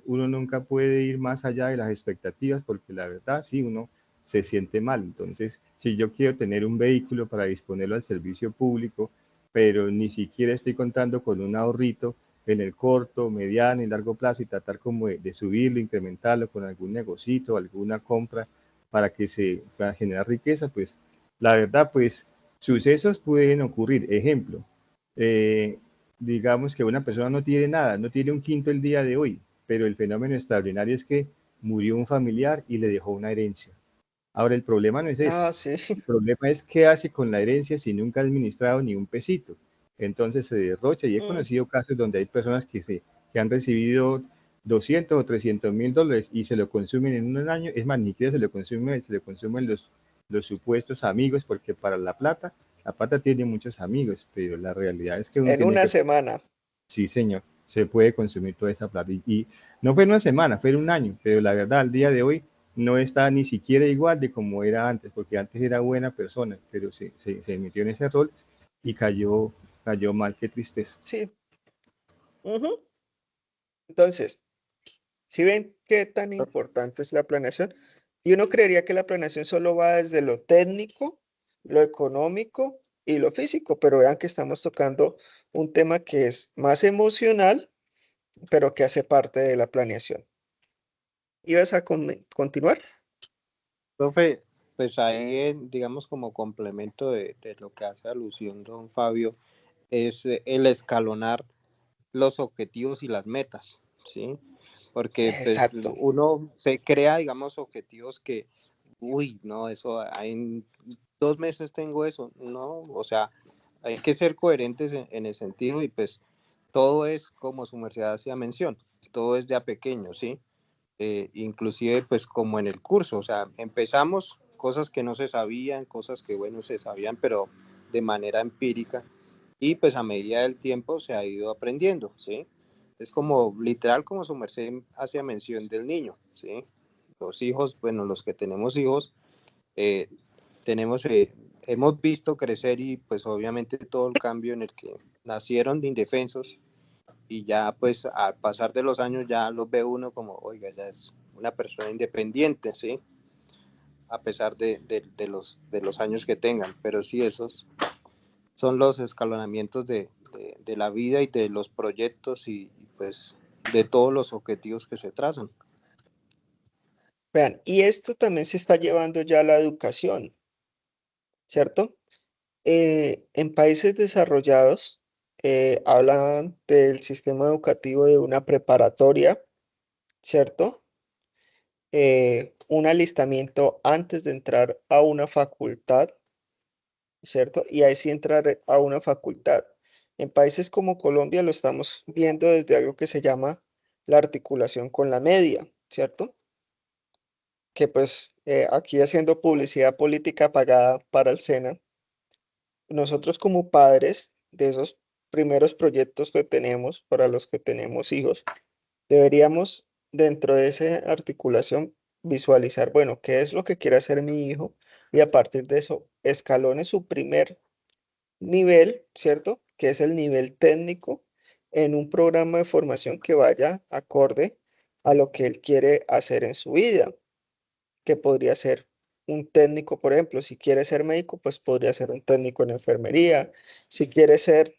uno nunca puede ir más allá de las expectativas porque la verdad sí uno se siente mal. Entonces, si yo quiero tener un vehículo para disponerlo al servicio público, pero ni siquiera estoy contando con un ahorrito en el corto, mediano y largo plazo y tratar como de subirlo, incrementarlo con algún negocito, alguna compra para generar riqueza, pues la verdad, pues sucesos pueden ocurrir. Ejemplo, eh, digamos que una persona no tiene nada, no tiene un quinto el día de hoy, pero el fenómeno extraordinario es que murió un familiar y le dejó una herencia. Ahora, el problema no es ese. Ah, sí. El problema es qué hace con la herencia si nunca ha administrado ni un pesito. Entonces se derrocha y he Mm. conocido casos donde hay personas que han recibido 200 o 300 mil dólares y se lo consumen en un año. Es más, ni siquiera se le consumen los supuestos amigos porque para la plata tiene muchos amigos, pero la realidad es que uno En tiene una que, semana. sí señor, se puede consumir toda esa plata. Y no fue en una semana, fue en un año, pero la verdad al día de hoy no está ni siquiera igual de como era antes, porque antes era buena persona, pero se metió en ese rol y cayó mal, qué tristeza. Sí. Ujú. Entonces, si ven qué tan importante es la planeación, y uno creería que la planeación solo va desde lo técnico, lo económico y lo físico, pero vean que estamos tocando un tema que es más emocional, pero que hace parte de la planeación. ¿Ibas a continuar? Profe, pues ahí, digamos, como complemento de lo que hace alusión don Fabio, es el escalonar los objetivos y las metas, ¿sí? Porque pues Exacto. uno se crea, digamos, objetivos que, uy, no, eso hay 2 meses tengo eso. No, o sea, hay que ser coherentes en el sentido y pues todo es como su merced hacía mención, todo es de a pequeño, ¿sí? Inclusive pues como en el curso, o sea, empezamos cosas que no se sabían, cosas que bueno se sabían, pero de manera empírica y pues a medida del tiempo se ha ido aprendiendo, ¿sí? Es como literal como su merced hacía mención del niño, ¿sí? Los hijos, bueno, los que tenemos hijos, eh, tenemos, hemos visto crecer y pues obviamente todo el cambio en el que nacieron de indefensos y ya pues al pasar de los años ya los ve uno como, oiga, ya es una persona independiente, ¿sí? A pesar de los años que tengan, pero sí, esos son los escalonamientos de la vida y de los proyectos y pues de todos los objetivos que se trazan. Vean, y esto también se está llevando ya a la educación, ¿cierto? En países desarrollados hablan del sistema educativo de una preparatoria, ¿cierto? Un alistamiento antes de entrar a una facultad, ¿cierto? Y ahí sí entrar a una facultad. En países como Colombia lo estamos viendo desde algo que se llama la articulación con la media, ¿cierto? Que pues aquí haciendo publicidad política pagada para el SENA, nosotros como padres de esos primeros proyectos que tenemos para los que tenemos hijos, deberíamos dentro de esa articulación visualizar, bueno, qué es lo que quiere hacer mi hijo y a partir de eso escalone su primer nivel, ¿cierto? Que es el nivel técnico en un programa de formación que vaya acorde a lo que él quiere hacer en su vida, que podría ser un técnico, por ejemplo, si quiere ser médico, pues podría ser un técnico en enfermería. Si quiere ser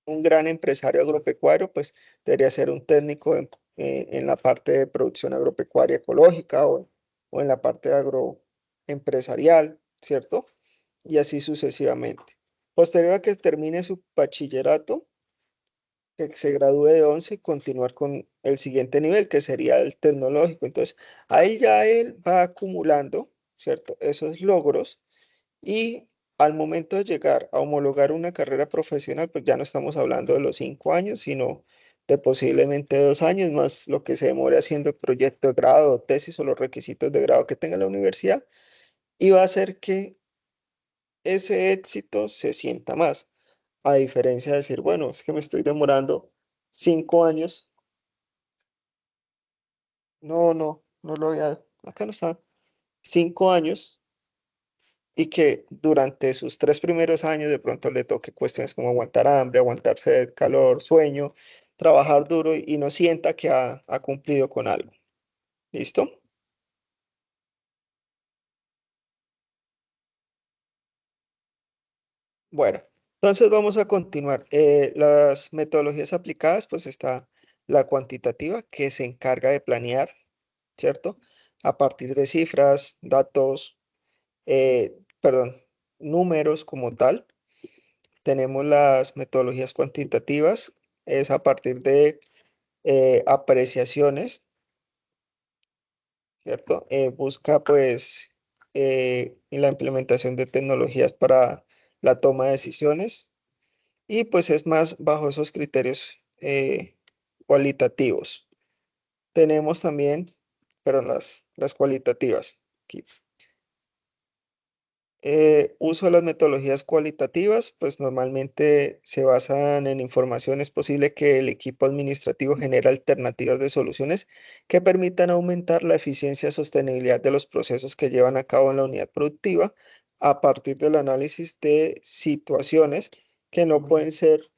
un gran empresario agropecuario, pues debería ser un técnico en la parte de producción agropecuaria ecológica o en la parte agroempresarial, ¿cierto? Y así sucesivamente. Posterior a que termine su bachillerato, que se gradúe de 11 y continuar con el siguiente nivel, que sería el tecnológico. Entonces, ahí ya él va acumulando, ¿cierto? Esos logros y al momento de llegar a homologar una carrera profesional, pues ya no estamos hablando de los 5 años, sino de posiblemente 2 años más lo que se demore haciendo el proyecto de grado, tesis o los requisitos de grado que tenga la universidad, y va a hacer que ese éxito se sienta más, a diferencia de decir, bueno, es que me estoy demorando 5 años, no lo voy a, acá no está, 5 años y que durante sus 3 primeros años de pronto le toque cuestiones como aguantar hambre, aguantar sed, calor, sueño, trabajar duro y no sienta que ha cumplido con algo. ¿Listo? Bueno, entonces vamos a continuar. Las metodologías aplicadas, pues está la cuantitativa que se encarga de planear, ¿cierto? A partir de cifras, datos, perdón, números como tal. Tenemos las metodologías cuantitativas, es a partir de apreciaciones, ¿cierto? Busca pues la implementación de tecnologías para la toma de decisiones y pues es más bajo esos criterios cualitativos. Tenemos también, pero las cualitativas. Aquí. Uso de las metodologías cualitativas, pues normalmente se basan en información. Es posible que el equipo administrativo genere alternativas de soluciones que permitan aumentar la eficiencia y sostenibilidad de los procesos que llevan a cabo en la unidad productiva a partir del análisis de situaciones que no pueden ser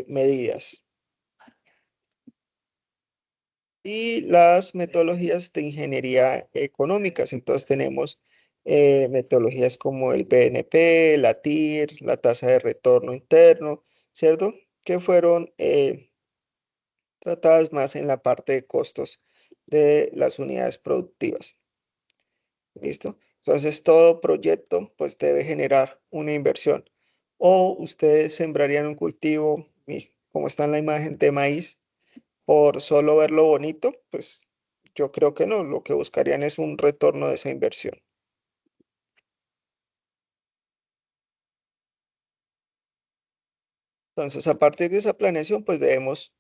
medidas. Y las metodologías de ingeniería económicas. Entonces tenemos metodologías como el BNP, la TIR, la tasa de retorno interno, ¿cierto? Que fueron tratadas más en la parte de costos de las unidades productivas. ¿Listo? Entonces todo proyecto pues debe generar una inversión. O ustedes sembrarían un cultivo, como está en la imagen de maíz, por solo verlo bonito, pues yo creo que no, lo que buscarían es un retorno de esa inversión. Entonces, a partir de esa planeación, pues debemos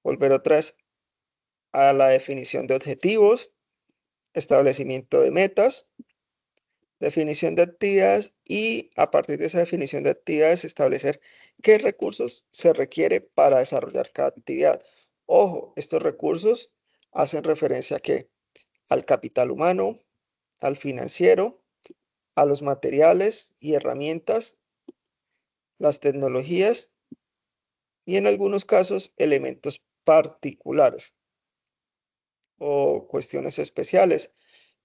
volver otra vez a la definición de objetivos, establecimiento de metas, definición de actividades y a partir de esa definición de actividades establecer qué recursos se requiere para desarrollar cada actividad. Ojo, estos recursos hacen referencia a qué? Al capital humano, al financiero, a los materiales y herramientas, las tecnologías y en algunos casos elementos particulares o cuestiones especiales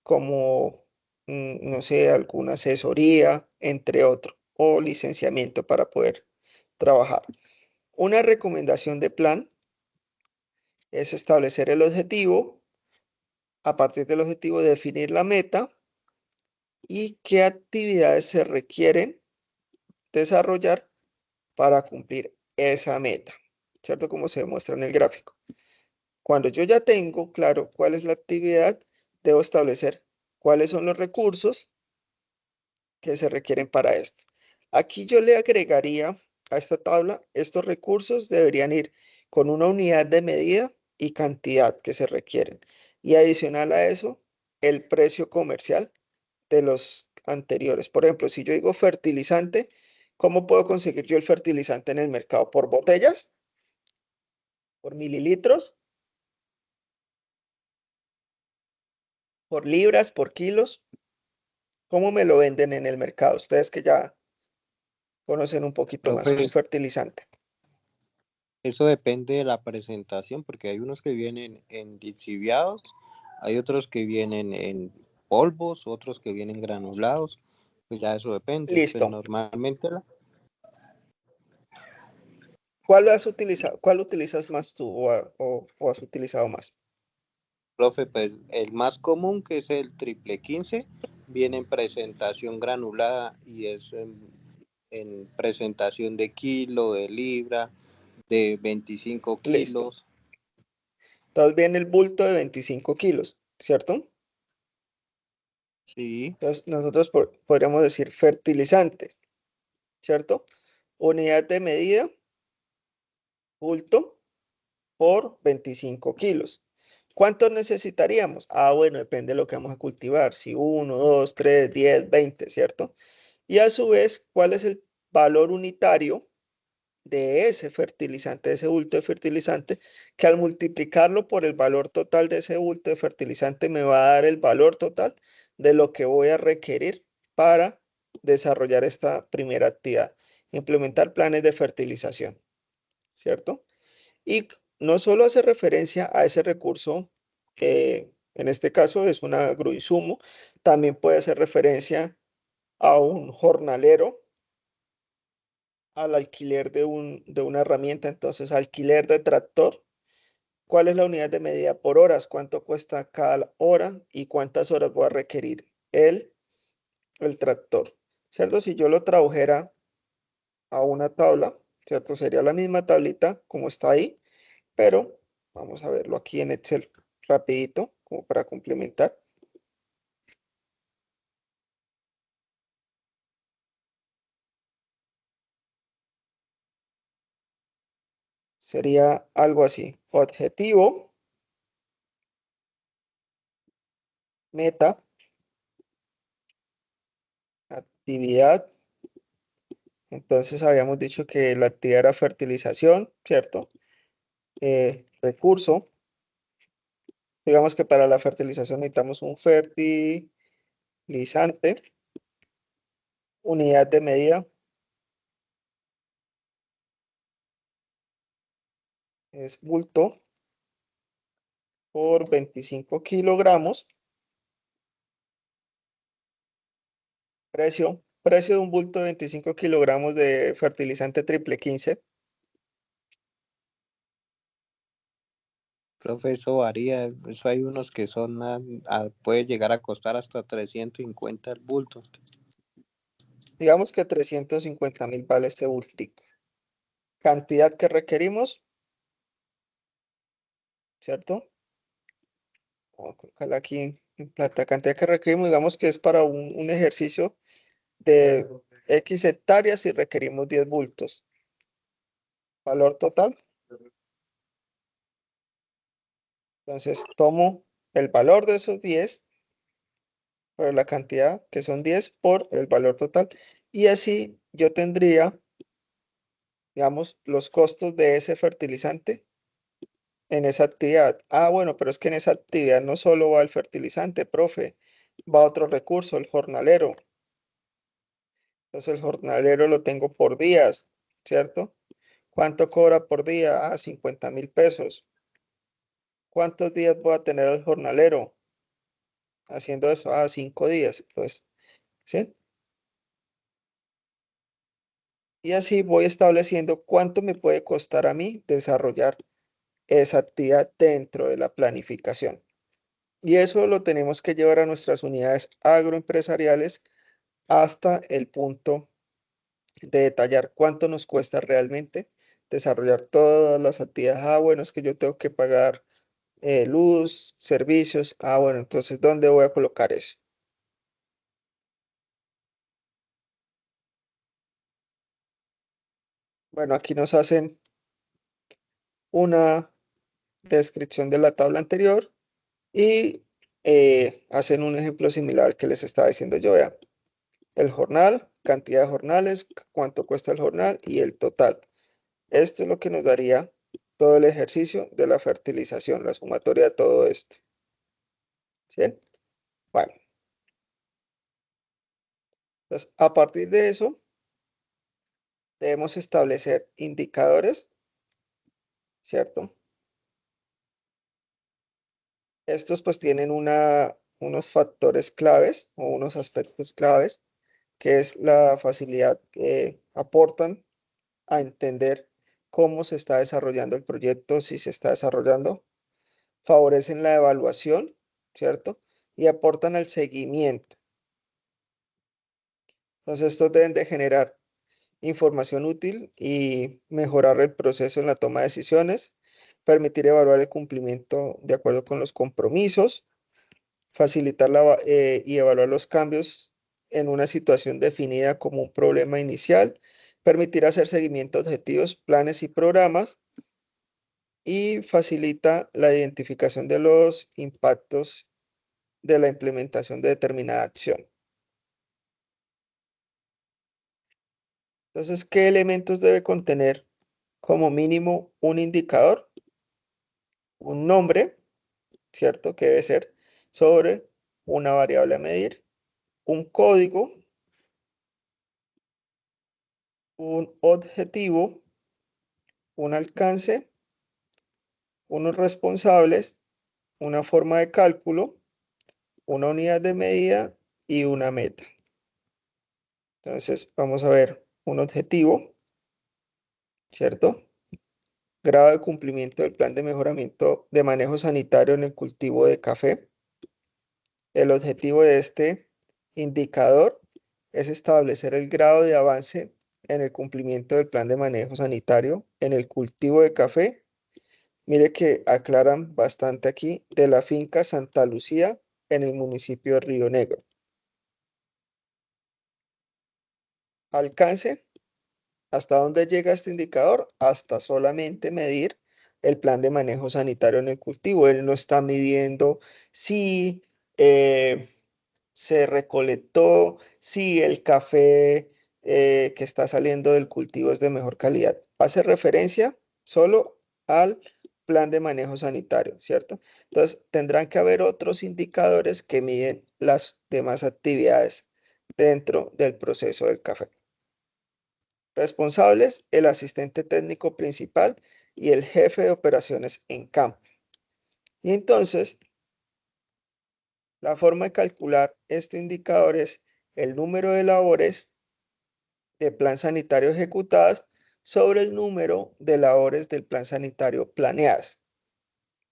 como, no sé, alguna asesoría, entre otros, o licenciamiento para poder trabajar. Una recomendación de plan es establecer el objetivo, a partir del objetivo definir la meta y qué actividades se requieren desarrollar para cumplir esa meta, ¿cierto? Como se muestra en el gráfico. Cuando yo ya tengo claro cuál es la actividad, debo establecer cuáles son los recursos que se requieren para esto. Aquí yo le agregaría a esta tabla, estos recursos deberían ir con una unidad de medida y cantidad que se requieren. Y adicional a eso, el precio comercial de los anteriores. Por ejemplo, si yo digo fertilizante, ¿cómo puedo conseguir yo el fertilizante en el mercado? ¿Por botellas? ¿Por mililitros? ¿Por libras? ¿Por kilos? ¿Cómo me lo venden en el mercado? Ustedes que ya conocen un poquito más un Profe, fertilizante. eso depende de la presentación, porque hay unos que vienen en lixiviados, hay otros que vienen en polvos, otros que vienen granulados, pues ya eso depende, pero Listo. normalmente, ¿Cuál has utilizado? ¿Cuál utilizas más tú o has utilizado más? profe, pues el más común que es el triple 15, viene en presentación granulada y es en presentación de kilo, de libra, de 25 Listo. kilos. Entonces viene el bulto de 25 kilos, ¿cierto? Sí, Entonces nosotros podríamos decir fertilizante, ¿cierto? Unidad de medida, bulto por 25 kilos. ¿Cuántos necesitaríamos? Ah, bueno, depende de lo que vamos a cultivar. Si 1, 2, 3, 10, 20, ¿cierto? Y a su vez, ¿cuál es el valor unitario de ese fertilizante, de ese bulto de fertilizante, que al multiplicarlo por el valor total de ese bulto de fertilizante me va a dar el valor total de lo que voy a requerir para desarrollar esta primera actividad, implementar planes de fertilización, ¿cierto? Y no solo hace referencia a ese recurso, en este caso es un agroinsumo, también puede hacer referencia a un jornalero, al alquiler de una herramienta, entonces alquiler de tractor. ¿Cuál es la unidad de medida por horas? ¿Cuánto cuesta cada hora y cuántas horas voy a requerir el tractor? ¿Cierto? Si yo lo tradujera a una tabla, ¿cierto? Sería la misma tablita como está ahí, pero vamos a verlo aquí en Excel rapidito, como para complementar. Sería algo así. Objetivo, meta, actividad. Entonces habíamos dicho que la actividad era fertilización, ¿cierto? Recurso. Digamos que para la fertilización necesitamos un fertilizante. Unidad de medida es bulto por 25 kilogramos. Precio de un bulto de 25 kilogramos de fertilizante triple 15. profe, eso varía, eso hay unos que son, puede llegar a costar hasta 350 el bulto. Digamos que 350.000 vale este bultico. Cantidad que requerimos, ¿cierto? Vamos a colocarla aquí en plata. Cantidad que requerimos, digamos que es para un ejercicio de X hectáreas y requerimos 10 bultos. Valor total. Entonces tomo el valor de esos 10 por la cantidad que son 10 por el valor total. Y así yo tendría, digamos, los costos de ese fertilizante en esa actividad. Ah, bueno, pero es que en esa actividad no solo va el fertilizante, profe, va otro recurso, el jornalero. Entonces el jornalero lo tengo por días, ¿cierto? ¿Cuánto cobra por día? Ah, 50.000 pesos. ¿Cuántos días voy a tener el jornalero haciendo eso? Ah, 5 días. Entonces, ¿sí? Y así voy estableciendo cuánto me puede costar a mí desarrollar esa actividad dentro de la planificación. Y eso lo tenemos que llevar a nuestras unidades agroempresariales hasta el punto de detallar cuánto nos cuesta realmente desarrollar todas las actividades. Ah, bueno, es que yo tengo que pagar luz, servicios. Ah, bueno, entonces, ¿dónde voy a colocar eso? Bueno, aquí nos hacen una descripción de la tabla anterior y hacen un ejemplo similar al que les estaba diciendo yo. Vean, el jornal, cantidad de jornales, cuánto cuesta el jornal y el total. Esto es lo que nos daría todo el ejercicio de la fertilización, la sumatoria de todo esto. ¿Sí? Bueno, entonces a partir de eso debemos establecer indicadores, ¿cierto? Estos pues tienen unos factores claves o unos aspectos claves, que es la facilidad que aportan a entender cómo se está desarrollando el proyecto, si se está desarrollando, favorecen la evaluación, ¿cierto? Y aportan al seguimiento. Entonces, estos deben de generar información útil y mejorar el proceso en la toma de decisiones, permitir evaluar el cumplimiento de acuerdo con los compromisos, facilitar y evaluar los cambios en una situación definida como un problema inicial, permitir hacer seguimiento de objetivos, planes y programas, y facilita la identificación de los impactos de la implementación de determinada acción. Entonces, ¿qué elementos debe contener como mínimo un indicador? Un nombre, ¿cierto? Que debe ser sobre una variable a medir, un código, un objetivo, un alcance, unos responsables, una forma de cálculo, una unidad de medida y una meta. Entonces, vamos a ver un objetivo, ¿cierto? Grado de cumplimiento del plan de mejoramiento de manejo sanitario en el cultivo de café. El objetivo de este indicador es establecer el grado de avance en el cumplimiento del plan de manejo sanitario en el cultivo de café. Mire que aclaran bastante aquí de la finca Santa Lucía en el municipio de Río Negro. Alcance. ¿Hasta dónde llega este indicador? Hasta solamente medir el plan de manejo sanitario en el cultivo. Él no está midiendo si se recolectó, si el café que está saliendo del cultivo es de mejor calidad. Hace referencia solo al plan de manejo sanitario, ¿cierto? Entonces, tendrán que haber otros indicadores que miden las demás actividades dentro del proceso del café. Responsables, el asistente técnico principal y el jefe de operaciones en campo. Y entonces, la forma de calcular este indicador es el número de labores de plan sanitario ejecutadas sobre el número de labores del plan sanitario planeadas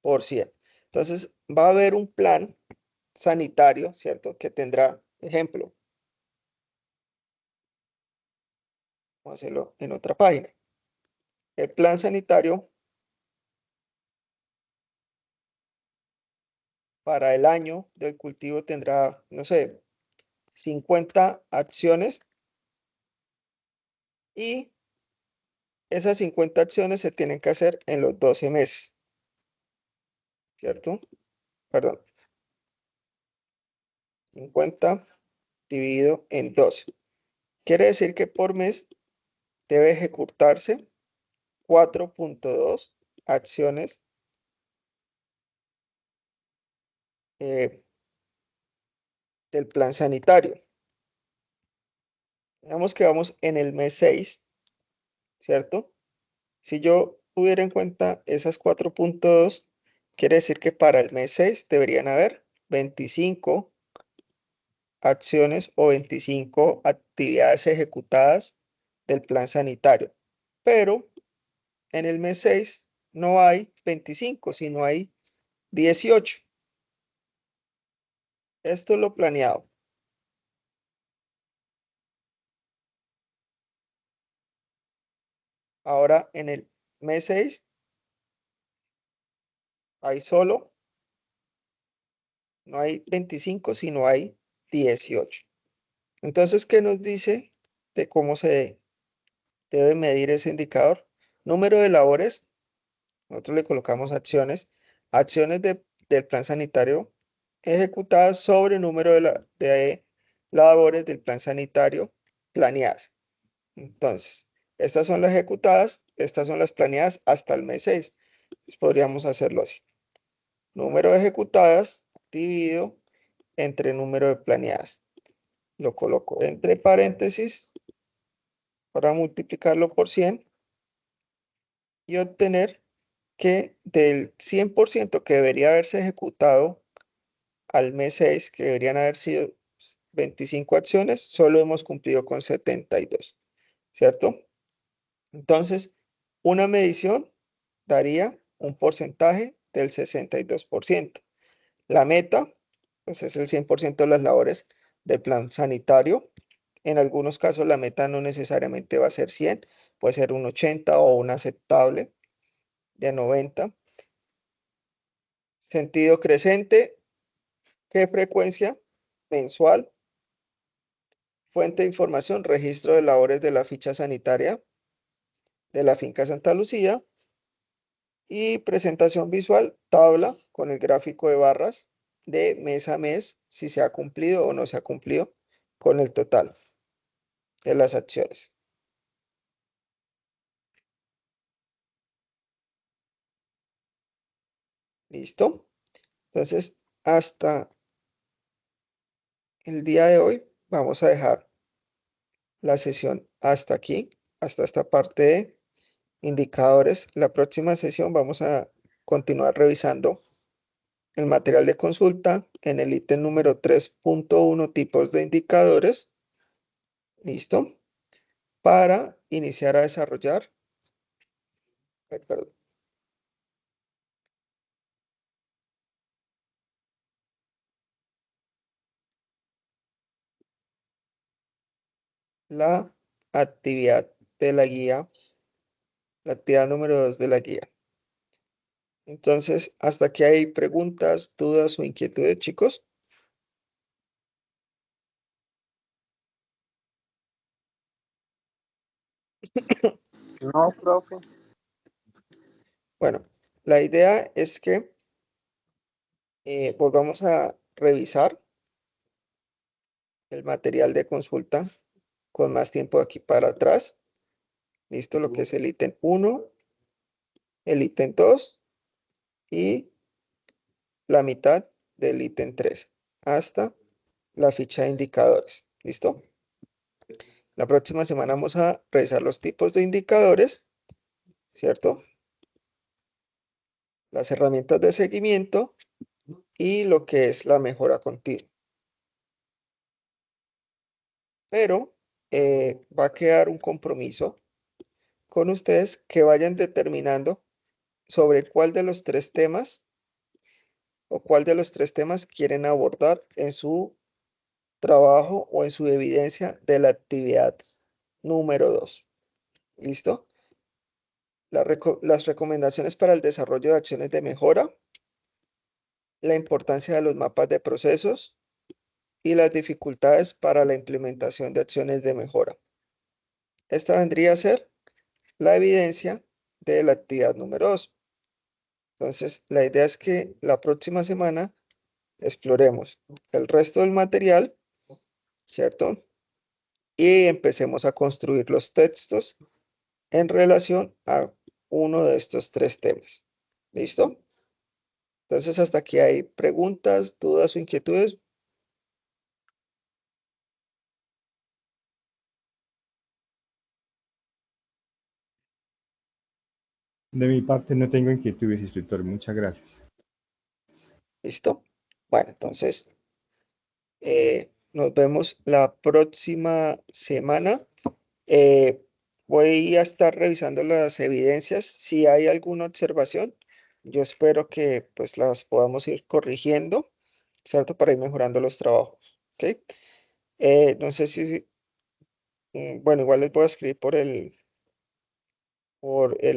por 100. Entonces, va a haber un plan sanitario, ¿cierto? Que tendrá, ejemplo, vamos a hacerlo en otra página. El plan sanitario para el año del cultivo tendrá, no sé, 50 acciones y esas 50 acciones se tienen que hacer en los 12 meses, ¿cierto? Perdón. 50 dividido en 12. Quiere decir que por mes debe ejecutarse 4.2 acciones del plan sanitario. Veamos que vamos en el mes 6, ¿cierto? Si yo tuviera en cuenta esas 4.2, quiere decir que para el mes 6 deberían haber 25 acciones o 25 actividades ejecutadas del plan sanitario. Pero en el mes 6 no hay 25, sino hay 18. Esto es lo planeado. Ahora en el mes 6 hay no hay 25, sino hay 18. Entonces, ¿qué nos dice de cómo se debe medir ese indicador? Número de labores, nosotros le colocamos acciones, del plan sanitario ejecutadas sobre el número de labores del plan sanitario planeadas. Entonces, estas son las ejecutadas, estas son las planeadas hasta el mes 6. Entonces, podríamos hacerlo así. Número de ejecutadas dividido entre número de planeadas. Lo coloco entre paréntesis para multiplicarlo por 100 y obtener que del 100% que debería haberse ejecutado al mes 6, que deberían haber sido 25 acciones, solo hemos cumplido con 72, ¿cierto? Entonces, una medición daría un porcentaje del 62%. La meta, pues es el 100% de las labores del plan sanitario. En algunos casos la meta no necesariamente va a ser 100, puede ser un 80 o un aceptable de 90. Sentido creciente, ¿qué frecuencia? Mensual. Fuente de información, registro de labores de la ficha sanitaria de la finca Santa Lucía. Y presentación visual, tabla con el gráfico de barras de mes a mes, si se ha cumplido o no se ha cumplido con el total de las acciones. ¿Listo? Entonces, hasta el día de hoy vamos a dejar la sesión hasta aquí, hasta esta parte de indicadores. La próxima sesión vamos a continuar revisando el material de consulta en el ítem número 3.1, tipos de indicadores. ¿Listo? Para iniciar a desarrollar, perdón, la actividad de la guía, la actividad número 2 de la guía. Entonces, hasta aquí hay preguntas, dudas o inquietudes, chicos. No, profe. Bueno, la idea es que volvamos a revisar el material de consulta con más tiempo aquí para atrás. Listo, lo que es el ítem 1, el ítem 2 y la mitad del ítem 3 hasta la ficha de indicadores. ¿Listo? La próxima semana vamos a revisar los tipos de indicadores, ¿cierto? Las herramientas de seguimiento y lo que es la mejora continua. Pero va a quedar un compromiso con ustedes que vayan determinando sobre cuál de los tres temas o cuál de los tres temas quieren abordar en su trabajo o en su evidencia de la actividad número 2. ¿Listo? Las recomendaciones para el desarrollo de acciones de mejora la importancia de los mapas de procesos y las dificultades para la implementación de acciones de mejora. Esta vendría a ser la evidencia de la actividad número 2. Entonces, la idea es que la próxima semana exploremos el resto del material, ¿cierto? Y empecemos a construir los textos en relación a uno de estos 3 temas. ¿Listo? Entonces, hasta aquí hay preguntas, dudas o inquietudes. De mi parte no tengo inquietudes, instructor. Muchas gracias. ¿Listo? Bueno, entonces nos vemos la próxima semana. Voy a estar revisando las evidencias. Si hay alguna observación, yo espero que pues las podamos ir corrigiendo, ¿cierto? Para ir mejorando los trabajos, ¿ok? No sé si, bueno, igual les voy a escribir por el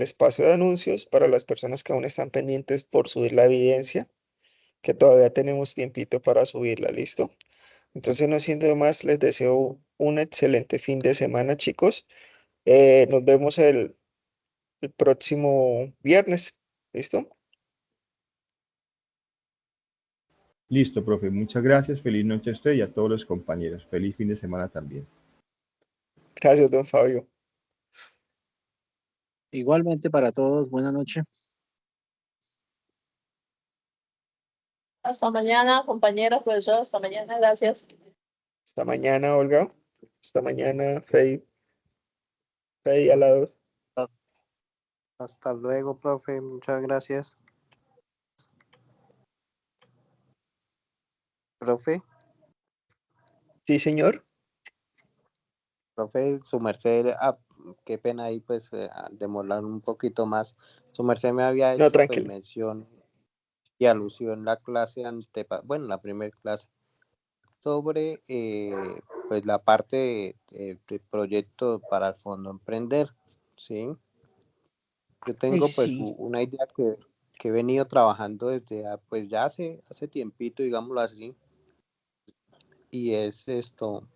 espacio de anuncios para las personas que aún están pendientes por subir la evidencia, que todavía tenemos tiempito para subirla, ¿listo? Entonces, no siendo más, les deseo un excelente fin de semana, chicos. Nos vemos el próximo viernes. ¿Listo? Listo, profe. Muchas gracias. Feliz noche a usted y a todos los compañeros. Feliz fin de semana también. Gracias, don Fabio. Igualmente para todos, buena noche. Hasta mañana, compañeros, profesor, hasta mañana, gracias. Hasta mañana, Olga. Hasta mañana, Fey. Fey al lado. Hasta luego, profe. Muchas gracias. Profe, Sí, señor. su merced, qué pena ahí pues demorar un poquito más. Su merced me había No, hecho pues tranquilo. mención y alusión la clase bueno, la primera clase sobre pues la parte de proyecto para el Fondo Emprender, ¿sí? Yo Ay, tengo pues sí. una idea que he venido trabajando desde pues ya hace tiempito, digámoslo así, y es esto,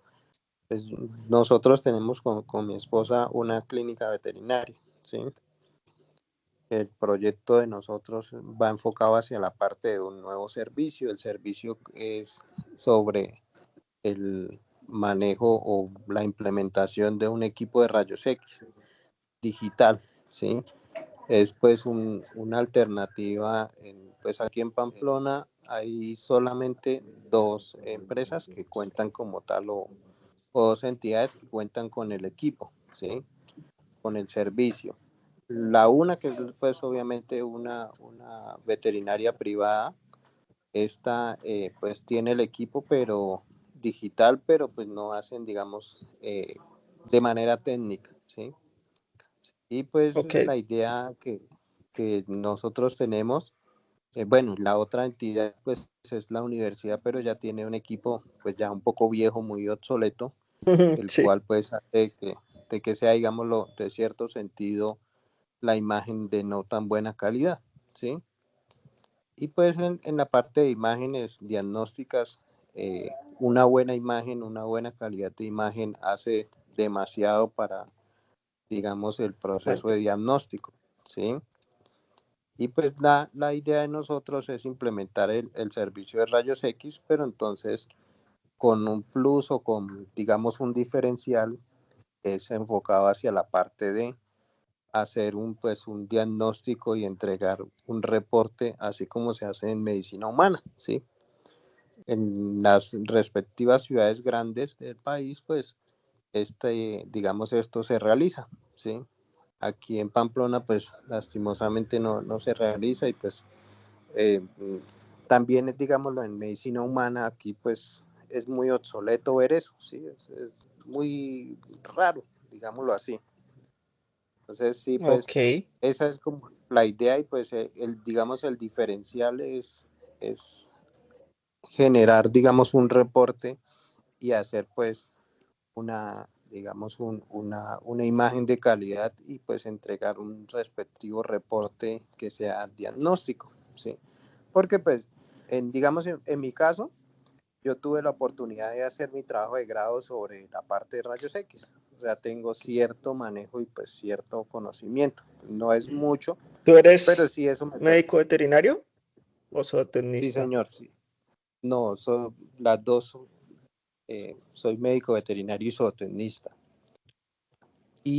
pues nosotros tenemos con mi esposa una clínica veterinaria, ¿sí? El proyecto de nosotros va enfocado hacia la parte de un nuevo servicio. El servicio es sobre el manejo o la implementación de un equipo de rayos X digital, ¿sí? Es pues una alternativa, pues aquí en Pamplona hay solamente 2 empresas que cuentan como tal o 2 entidades que cuentan con el equipo, ¿sí? Con el servicio. La una que es pues obviamente una veterinaria privada, esta pues tiene el equipo pero digital, pero pues no hacen digamos de manera técnica, ¿sí? Y pues Ok. la idea que nosotros tenemos, bueno, la otra entidad pues es la universidad, pero ya tiene un equipo pues ya un poco viejo, muy obsoleto, el Sí. cual pues hace de que sea, digámoslo, de cierto sentido, la imagen de no tan buena calidad, ¿sí? Y pues en la parte de imágenes diagnósticas, una buena imagen, una buena calidad de imagen hace demasiado para, digamos, el proceso de diagnóstico, ¿sí? Y pues la idea de nosotros es implementar el servicio de rayos X, pero entonces con un plus o con, digamos, un diferencial es enfocado hacia la parte de hacer pues un diagnóstico y entregar un reporte, así como se hace en medicina humana, ¿sí? En las respectivas ciudades grandes del país, pues, digamos, esto se realiza, ¿sí? Aquí en Pamplona, pues, lastimosamente no se realiza y pues eh, también, digámoslo, en medicina humana, aquí pues es muy obsoleto ver eso, ¿sí? Es muy raro, digámoslo así. Entonces, sí, pues Ok. esa es como la idea y pues digamos, el diferencial es generar, digamos, un reporte y hacer pues digamos, una imagen de calidad y pues entregar un respectivo reporte que sea diagnóstico, ¿sí? Porque pues digamos, en mi caso, yo tuve la oportunidad de hacer mi trabajo de grado sobre la parte de rayos X. O sea, tengo cierto manejo y pues cierto conocimiento. No es mucho, ¿Tú pero eres sí eso me médico veterinario o Sí, zootecnista? señor, sí. No, las dos. Soy médico veterinario y zootecnista.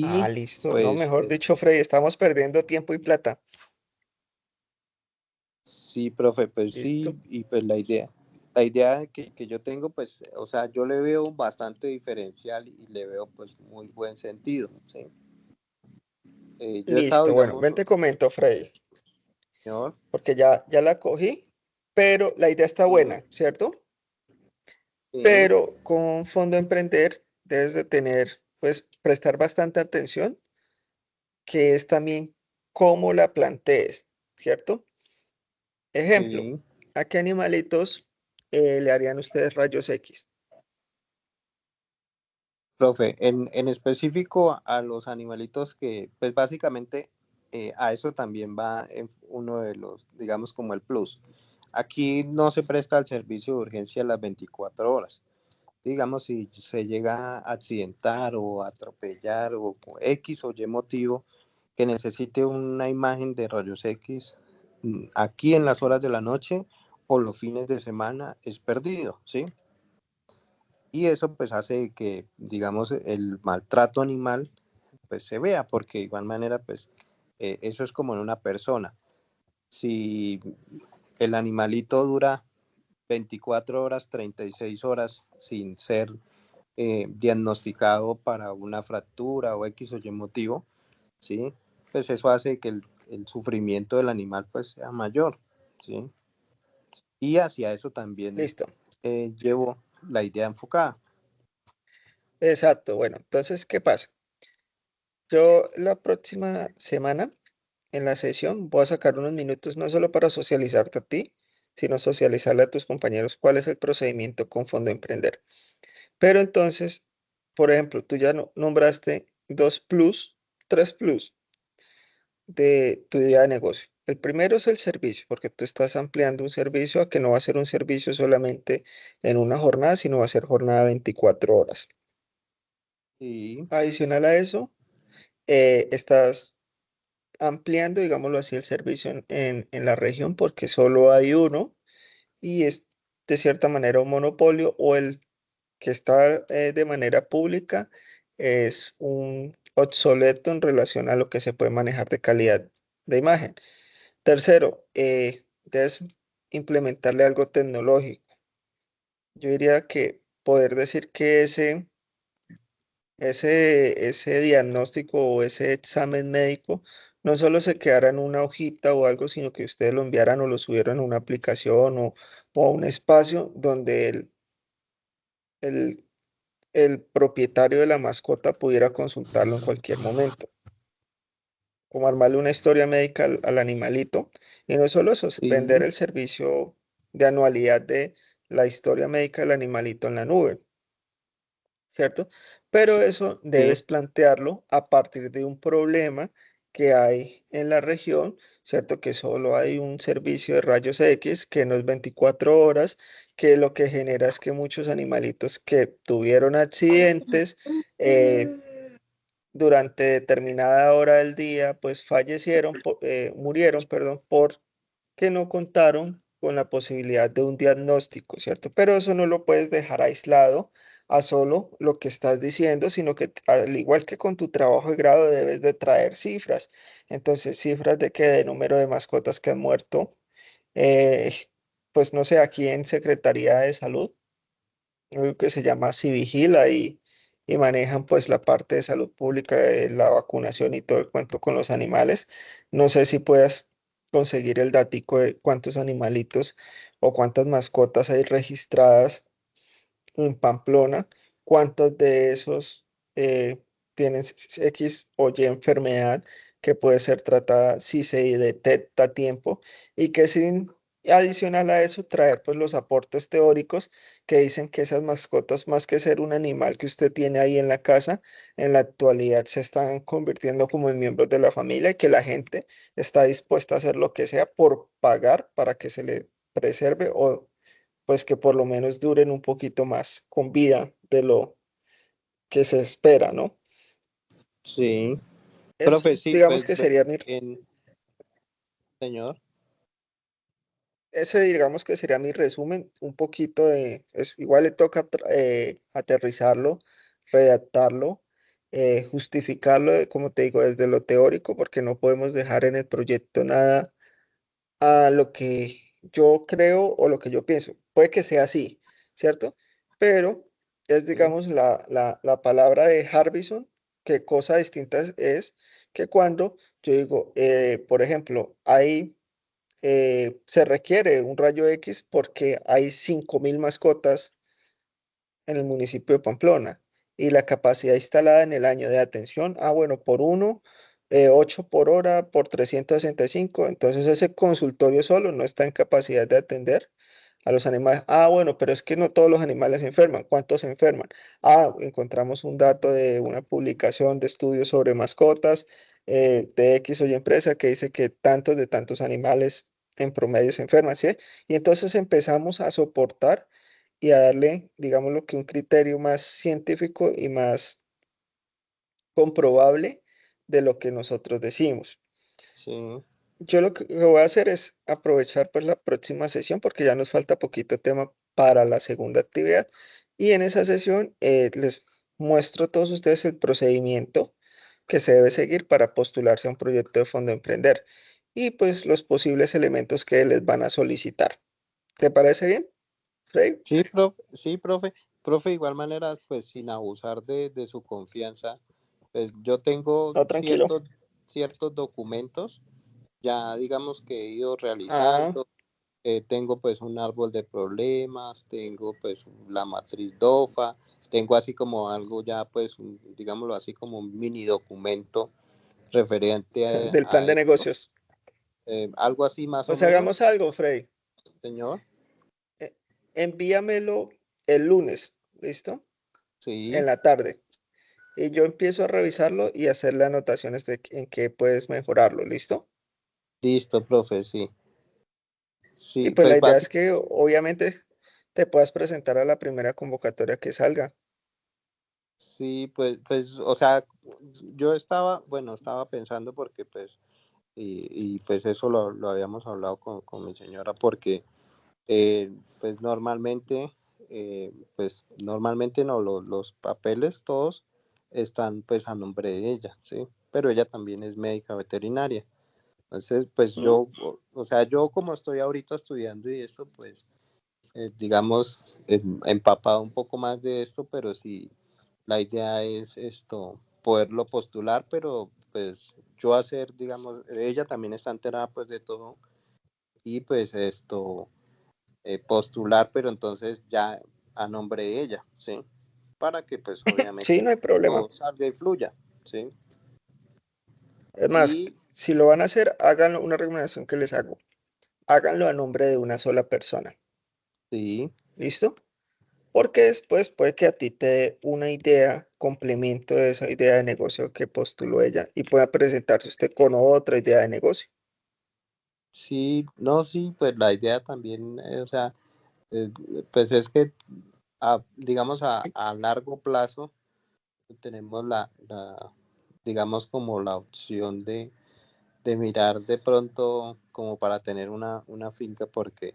Ah, Y listo. No, pues mejor dicho, Freddy, estamos perdiendo tiempo y plata. sí, profe, pues Listo. sí, y pues la idea que yo tengo, pues, o sea, yo le veo bastante diferencial y le veo pues muy buen sentido, ¿sí? Yo he estado, Listo. Bueno, digamos, ven te comento, Freddy, señor, porque ya la cogí, pero la idea está sí, buena, ¿cierto? sí, Pero con Fondo Emprender debes de tener, pues, prestar bastante atención, que es también cómo la plantees, ¿cierto? Ejemplo, sí. ¿a qué animalitos le harían ustedes rayos X? Profe, en específico a los animalitos que, pues básicamente a eso también va uno de los, digamos, como el plus. Aquí no se presta el servicio de urgencia las 24 horas. Digamos, si se llega a accidentar o atropellar o X o Y motivo que necesite una imagen de rayos X aquí en las horas de la noche o los fines de semana es perdido, ¿sí? Y eso pues hace que, digamos, el maltrato animal pues se vea, porque de igual manera pues eso es como en una persona. Si el animalito dura 24 horas, 36 horas sin ser diagnosticado para una fractura o X o Y motivo, ¿sí? Pues eso hace que el sufrimiento del animal pues sea mayor, ¿sí? Y hacia eso también Listo. llevo la idea enfocada. Exacto. Bueno, entonces, ¿qué pasa? Yo la próxima semana en la sesión voy a sacar unos minutos no solo para socializarte a ti, sino socializarle a tus compañeros cuál es el procedimiento con Fondo Emprender. Pero entonces, por ejemplo, tú ya nombraste 2 plus, 3 plus de tu idea de negocio. El primero es el servicio, porque tú estás ampliando un servicio a que no va a ser un servicio solamente en una jornada, sino va a ser jornada 24 horas. Y Adicional a eso, estás ampliando, digámoslo así, el servicio en la región porque solo hay uno y es de cierta manera un monopolio o el que está de manera pública es un obsoleto en relación a lo que se puede manejar de calidad de imagen. Tercero, debes implementarle algo tecnológico. Yo diría que poder decir que ese diagnóstico o ese examen médico no solo se quedara en una hojita o algo, sino que ustedes lo enviaran o lo subieran a una aplicación o a un espacio donde el, el propietario de la mascota pudiera consultarlo en cualquier momento. Como armarle una historia médica al animalito. Y no solo eso, es sí, vender el servicio de anualidad de la historia médica del animalito en la nube. ¿Cierto? Pero eso sí, debes plantearlo a partir de un problema que hay en la región, ¿cierto? Que solo hay un servicio de rayos X que no es 24 horas, que lo que genera es que muchos animalitos que tuvieron accidentes durante determinada hora del día, pues fallecieron, murieron, perdón, por que no contaron con la posibilidad de un diagnóstico, ¿cierto? Pero eso no lo puedes dejar aislado a solo lo que estás diciendo, sino que al igual que con tu trabajo de grado debes de traer cifras. Entonces, cifras de que de número de mascotas que han muerto, eh, pues no sé, aquí en Secretaría de Salud, algo que se llama Civigila y manejan pues la parte de salud pública, de la vacunación y todo el cuento con los animales. No sé si puedas conseguir el datico de cuántos animalitos o cuántas mascotas hay registradas en Pamplona, cuántos de esos tienen X o Y enfermedad que puede ser tratada si se detecta a tiempo y que sin adicional a eso traer pues los aportes teóricos que dicen que esas mascotas más que ser un animal que usted tiene ahí en la casa, en la actualidad se están convirtiendo como en miembros de la familia y que la gente está dispuesta a hacer lo que sea por pagar para que se le preserve o pues que por lo menos duren un poquito más con vida de lo que se espera, ¿no? Sí, Es, profe, sí, digamos pues que sería mi, señor. ese digamos que sería mi resumen, un poquito de, igual le toca aterrizarlo, redactarlo, justificarlo, como te digo, desde lo teórico, porque no podemos dejar en el proyecto nada a lo que yo creo o lo que yo pienso. Puede que sea así, ¿cierto? Pero es, Sí, digamos, la palabra de Harbison, que cosa distinta es que cuando yo digo, por ejemplo, se requiere un rayo X porque hay 5.000 mascotas en el municipio de Pamplona y la capacidad instalada en el año de atención, bueno, por 8 por hora, por 365, entonces ese consultorio solo no está en capacidad de atender a los animales. Bueno, pero es que no todos los animales se enferman. ¿Cuántos se enferman? Encontramos un dato de una publicación de estudios sobre mascotas de X o Y empresa que dice que tantos de tantos animales en promedio se enferman, ¿sí? Y entonces empezamos a soportar y a darle, digámoslo que un criterio más científico y más comprobable de lo que nosotros decimos. sí, Yo lo que voy a hacer es aprovechar pues la próxima sesión porque ya nos falta poquito tema para la segunda actividad y en esa sesión les muestro a todos ustedes el procedimiento que se debe seguir para postularse a un proyecto de Fondo Emprender y pues los posibles elementos que les van a solicitar. ¿Te parece bien, Frey? sí, profe, sí, profe. Profe, de igual manera, pues sin abusar de su confianza, pues yo tengo No, tranquilo. ciertos documentos, ya digamos que he ido Ah, realizando. Tengo pues un árbol de problemas, tengo pues la matriz DOFA, tengo así como algo ya pues, digámoslo así como un mini documento referente del plan a de esto. negocios. Algo así más o Pues menos, hagamos algo, Frey. señor. Eh, Envíamelo el lunes, ¿listo? En Sí, la tarde. Y yo empiezo a revisarlo y hacerle anotaciones en qué puedes mejorarlo, ¿listo? listo, profe, sí. Y Sí, pues la pues idea es que obviamente te puedas presentar a la primera convocatoria que salga. sí, pues, o sea, yo estaba, bueno, estaba pensando porque pues, y pues eso lo habíamos hablado con mi señora porque pues normalmente no, los papeles todos están pues a nombre de ella, ¿sí? Pero ella también es médica veterinaria. Entonces, pues ¿Mm? o sea, yo como estoy ahorita estudiando y esto, pues, digamos, empapado un poco más de esto, pero sí, la idea es esto, poderlo postular, pero pues yo hacer, digamos, ella también está enterada pues de todo y pues esto postular, pero entonces ya a nombre de ella, ¿sí? Para que pues Sí, obviamente no hay problema. todo salga y fluya, ¿sí? Es más, Y si lo van a hacer, háganlo, una recomendación que les hago. Háganlo a nombre de una sola persona. sí, ¿Listo? Porque después puede que a ti te dé una idea, complemento de esa idea de negocio que postuló ella y pueda presentarse usted con otra idea de negocio. sí, no, sí, pues la idea también, o sea, eh, pues es que, digamos, a largo plazo tenemos digamos, como la opción de mirar de pronto como para tener una finca porque